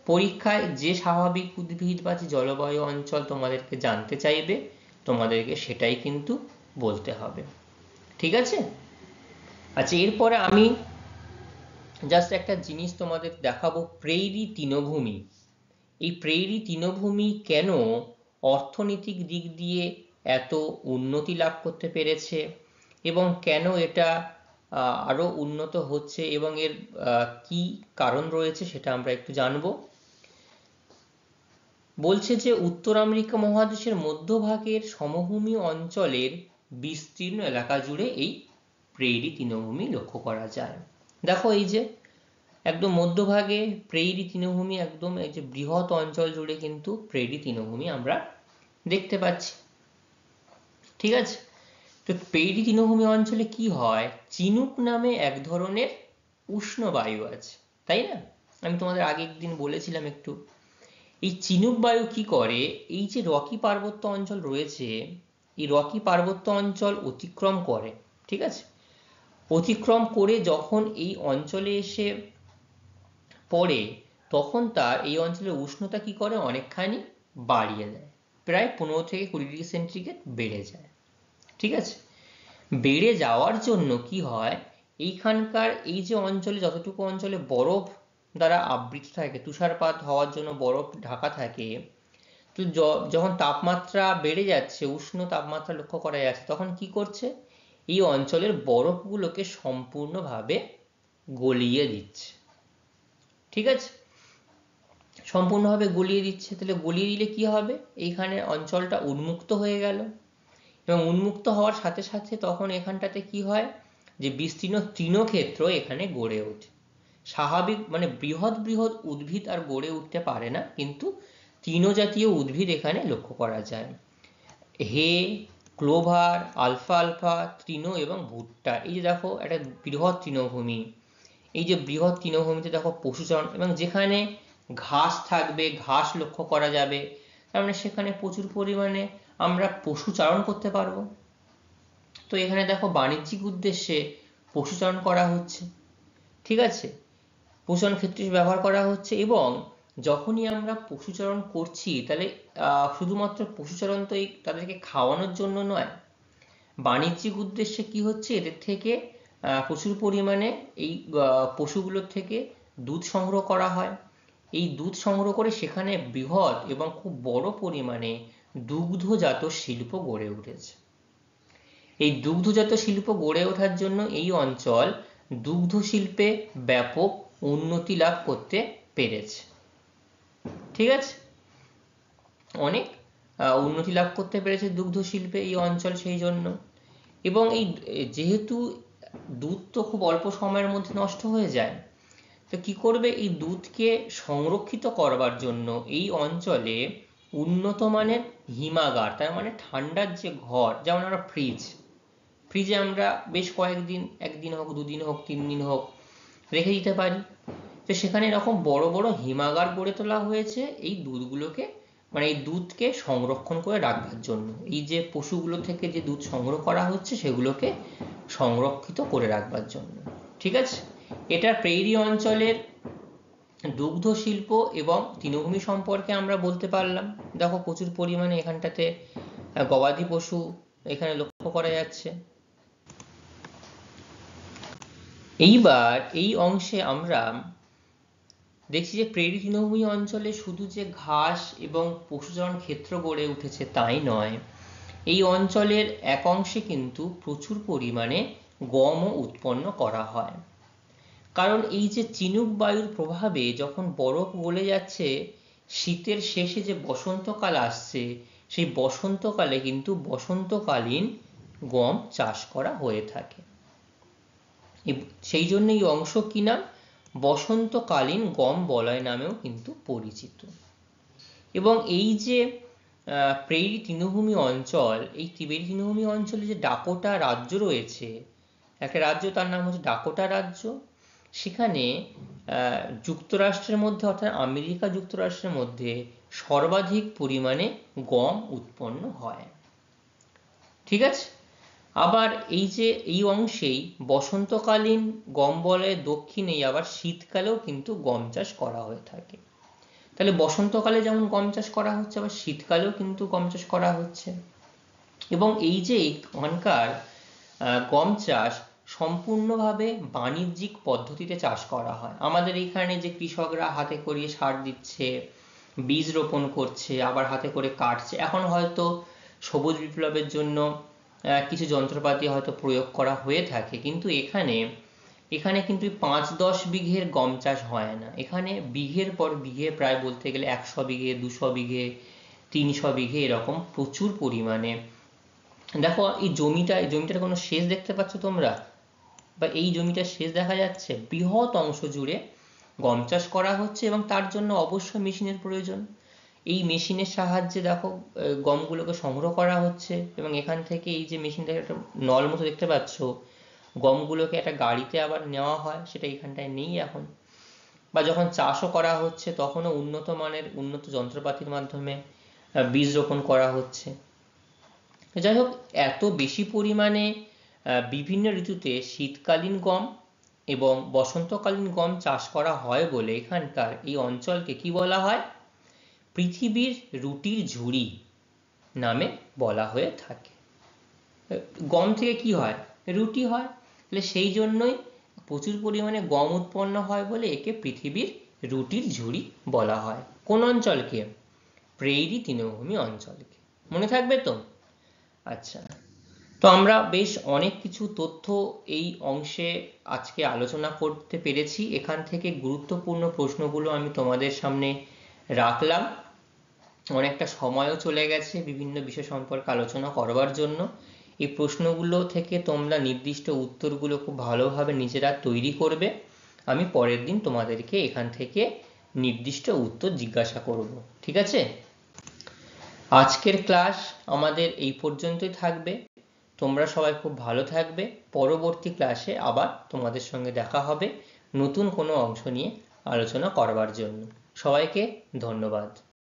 পরীক্ষায় যে স্বাভাবিক উদ্ভিদ বা যে জলবায়ু অঞ্চল তোমাদেরকে জানতে চাইবে, তোমাদেরকে সেটাই কিন্তু বলতে হবে। ঠিক আছে? আচ্ছা, এরপরে আমি জাস্ট একটা জিনিস তোমাদের দেখাবো, প্রেইরি তৃণভূমি। এই প্রেইরি তৃণভূমি কেন অর্থনৈতিক দিক দিয়ে এত উন্নতি লাভ করতে পেরেছে এবং কেন এটা আরো উন্নত হচ্ছে এবং এর কি কারণ রয়েছে সেটা আমরা একটু জানবো। বলছে যে উত্তর আমেরিকা মহাদেশের মধ্যভাগের সমভূমি অঞ্চলের বিস্তীর্ণ এলাকা জুড়ে এই প্রেইরি তৃণভূমি লক্ষ্য করা যায়। দেখো এই যে একদম মধ্যভাগে প্রেইরি তৃণভূমি, একদম এই যে বৃহৎ অঞ্চল জুড়ে কিন্তু প্রেইরি তৃণভূমি আমরা দেখতে পাচ্ছি। ঠিক আছে, তো প্রেইরি তৃণভূমি অঞ্চলে কি হয়? চিনুক নামে এক ধরনের উষ্ণ বায়ু আছে, তাই না? আমি তোমাদের আগের দিন বলেছিলাম একটু। এই চিনুক বায়ু কি করে? এই যে রকি পার্বত্য অঞ্চল রয়েছে, এই রকি পার্বত্য অঞ্চল অতিক্রম করে, ঠিক আছে? অতিক্রম করে যখন এই অঞ্চলে এসে পড়ে, তখন তার এই অঞ্চলের উষ্ণতা কি করে? অনেকখানি বাড়িয়ে দেয়, প্রায় 15 থেকে 20 ডিগ্রি সেন্টিগ্রেড বেড়ে যায়। ঠিক আছে, বেড়ে যাওয়ার জন্য কি হয়, এইখানকার এই যে অঞ্চলে যতটুকু অঞ্চলে বরফ দ্বারা আবৃত থাকে, তুষারপাত হওয়ার জন্য বরফ ঢাকা থাকে, তো যখন তাপমাত্রা বেড়ে যাচ্ছে, উষ্ণ তাপমাত্রা লক্ষ্য করা যাচ্ছে, তখন কি করছে, এই অঞ্চলের বরফগুলোকে সম্পূর্ণভাবে গলিয়ে দিচ্ছে। ঠিক আছে, সম্পূর্ণভাবে গলিয়ে দিচ্ছে। তাহলে গলিয়ে দিলে কি হবে, এইখানে অঞ্চলটা উন্মুক্ত হয়ে গেল, এবং উন্মুক্ত হওয়ার সাথে সাথে তখন এখানটাতে কি হয়, যে বিস্তীর্ণ তৃণক্ষেত্র এখানে গড়ে ওঠে। স্বাভাবিক মানে বৃহৎ বৃহৎ উদ্ভিদ আর গড়ে উঠতে পারে না, কিন্তু তৃণজাতীয় উদ্ভিদ এখানে লক্ষ্য করা যায়। হে, ক্লোভার, আলফা আলফা, তৃণ এবং ভুট্টা, এই যে দেখো একটা বৃহৎ তৃণভূমি, এই যে বৃহৎ তৃণভূমিতে দেখো পশুচারণ, এবং যেখানে ঘাস থাকবে, ঘাস লক্ষ্য করা যাবে, তার মানে সেখানে প্রচুর পরিমাণে আমরা পশুচারণ করতে পারবো। তো এখানে দেখো বাণিজ্যিক উদ্দেশ্যে পশুচারণ করা হচ্ছে। ঠিক আছে, পশুচারণ ক্ষেত্রে ব্যবহার করা হচ্ছে, এবং যখনই আমরা পশুচারণ করছি, তাহলে শুধুমাত্র পশুচারণ তো এই তাদেরকে খাওয়ানোর জন্য নয়, বাণিজ্যিক উদ্দেশ্যে কি হচ্ছে, এদের থেকে প্রচুর পরিমাণে এই পশুগুলোর থেকে দুধ সংগ্রহ করা হয়। এই দুধ সংগ্রহ করে সেখানে বৃহৎ এবং খুব বড় পরিমাণে দুগ্ধজাত শিল্প গড়ে উঠেছে। এই দুগ্ধজাত শিল্প গড়ে ওঠার জন্য এই অঞ্চল দুগ্ধ শিল্পে ব্যাপক উন্নতি লাভ করতে পেরেছে। ঠিক আছে, অনেক উন্নতি লাভ করতে পেরেছে দুগ্ধ শিল্পে এই অঞ্চল সেই জন্য। এবং এই যেহেতু দুধ তো খুব অল্প সময়ের মধ্যে নষ্ট হয়ে যায়, তো কি করবে, এই দুধকে সংরক্ষিত করবার জন্য এই অঞ্চলে উন্নত মানের হিমাগার, তার মানে ঠান্ডার যে ঘর, যেমন আমরা ফ্রিজে আমরা বেশ কয়েকদিন, একদিন হোক, দুদিন হোক, 3 দিন হোক রেখে দিতে পারি, তো সেখানে এরকম বড় বড় হিমাগার গড়ে তোলা হয়েছে এই দুধগুলোকে, মানে এই দুধকে সংরক্ষণ করে রাখবার জন্য। এই যে পশুগুলো থেকে যে দুধ সংগ্রহ করা হচ্ছে সেগুলোকে সংরক্ষিত করে রাখবার জন্য। ঠিক আছে, এটা প্রেইরি অঞ্চলের দুগ্ধ শিল্প এবং তৃণভূমি সম্পর্কে আমরা বলতে পারলাম। দেখো প্রচুর পরিমাণে এখানটাতে গবাদি পশু এখানে লক্ষ্য করা যাচ্ছে। এইবার এই অংশে আমরা দেখছি যে প্রেরি তৃণভূমি অঞ্চলে শুধু যে ঘাস এবং পশুচারণ ক্ষেত্র গড়ে উঠেছে তাই নয়, এই অঞ্চলের এক অংশে কিন্তু প্রচুর পরিমাণে গমও উৎপন্ন করা হয়। কারণ এই যে চিনুক বায়ুর প্রভাবে যখন বরফ গলে যাচ্ছে, শীতের শেষে যে বসন্তকাল আসছে, সেই বসন্তকালে কিন্তু বসন্তকালীন গম চাষ করা হয়ে থাকে। সেই জন্য এই অংশ কি নাম, বসন্তকালীন গম বলয় নামেও কিন্তু পরিচিত। এবং এই যে প্রেরি তৃণভূমি অঞ্চল, এই প্রেরি তৃণভূমি অঞ্চলে যে ডাকোটা রাজ্য রয়েছে, একটা রাজ্য তার নাম হচ্ছে ডাকোটা রাজ্য, সেখানে যুক্তরাষ্ট্রের মধ্যে অর্থাৎ আমেরিকা যুক্তরাষ্ট্রের মধ্যে সর্বাধিক পরিমাণে গম উৎপন্ন হয়। ঠিক আছে, আবার এই যে এই অংশেই বসন্তকালীন গম বলয়ের দক্ষিণেই আবার শীতকালেও কিন্তু গম চাষ করা হয়ে থাকে। তাহলে বসন্তকালে যেমন গম চাষ করা হচ্ছে, আবার শীতকালেও কিন্তু গম চাষ করা হচ্ছে। এবং এই যে এখানকার গম চাষ সম্পূর্ণভাবে বাণিজ্যিক পদ্ধতিতে চাষ করা হয়। আমাদের এখানে যে কৃষকরা হাতে করিয়ে সার দিচ্ছে, বীজ রোপণ করছে, আবার হাতে করে কাটছে, এখন হয়তো সবুজ বিপ্লবের জন্য কিছু যন্ত্রপাতি হয়তো প্রয়োগ করা হয়ে থাকে, কিন্তু এখানে কিন্তু 5-10 বিঘের গম চাষ হয় না। এখানে বিঘের পর বিঘে, প্রায় বলতে গেলে 100 বিঘে, 200 বিঘে, 300 বিঘে, এরকম প্রচুর পরিমাণে। দেখো এই জমিটার কোনো শেষ দেখতে পাচ্ছ তোমরা, বা এই জমিটার শেষ দেখা যাচ্ছে? বৃহৎ অংশ জুড়ে গম চাষ করা হচ্ছে, এবং তার জন্য অবশ্যই মেশিনের প্রয়োজন। এই মেশিনের সাহায্যে দেখো গমগুলোকে সংগ্রহ করা হচ্ছে, এবং এখান থেকে এই যে মেশিনটাকে একটা নল মতো দেখতে পাচ্ছ, গমগুলোকে একটা গাড়িতে আবার নেওয়া হয়, সেটা এখানটায় নেই এখন। বা যখন চাষও করা হচ্ছে তখনও উন্নত মানের উন্নত যন্ত্রপাতির মাধ্যমে বীজ রোপণ করা হচ্ছে। যাই হোক, এত বেশি পরিমাণে বিভিন্ন ঋতুতে শীতকালীন গম এবং বসন্তকালীন গম চাষ করা হয় বলে এখানকার এই অঞ্চলকে কি বলা হয়, পৃথিবীর রুটির ঝুড়ি নামে বলা হয়ে থাকে। গম থেকে কি হয়? রুটি হয়। তাহলে সেই জন্যই প্রচুর পরিমাণে গম উৎপন্ন হয় বলে একে পৃথিবীর রুটির ঝুড়ি বলা হয়। কোন অঞ্চলকে? প্রেইরি তৃণভূমি অঞ্চলকে। মনে থাকবে তো? আচ্ছা, তো আমরা বেশ অনেক কিছু তথ্য এই অংশে আজকে আলোচনা করতে পেরেছি। এখান থেকে গুরুত্বপূর্ণ প্রশ্নগুলো আমি তোমাদের সামনে রাখলাম। অনেকটা সময়ও চলে গেছে বিভিন্ন বিষয় সম্পর্কে আলোচনা করবার জন্য। এই প্রশ্নগুলো থেকে তোমরা নির্দিষ্ট উত্তরগুলো খুব ভালোভাবে নিজেরা তৈরি করবে। আমি পরের দিন তোমাদেরকে এখান থেকে নির্দিষ্ট উত্তর জিজ্ঞাসা করব, ঠিক আছে? আজকের ক্লাস আমাদের এই পর্যন্তই থাকবে। তোমরা সবাই খুব ভালো থাকবে। পরবর্তী ক্লাসে আবার তোমাদের সঙ্গে দেখা হবে নতুন কোনো অংশ নিয়ে আলোচনা করবার জন্য। সবাইকে ধন্যবাদ।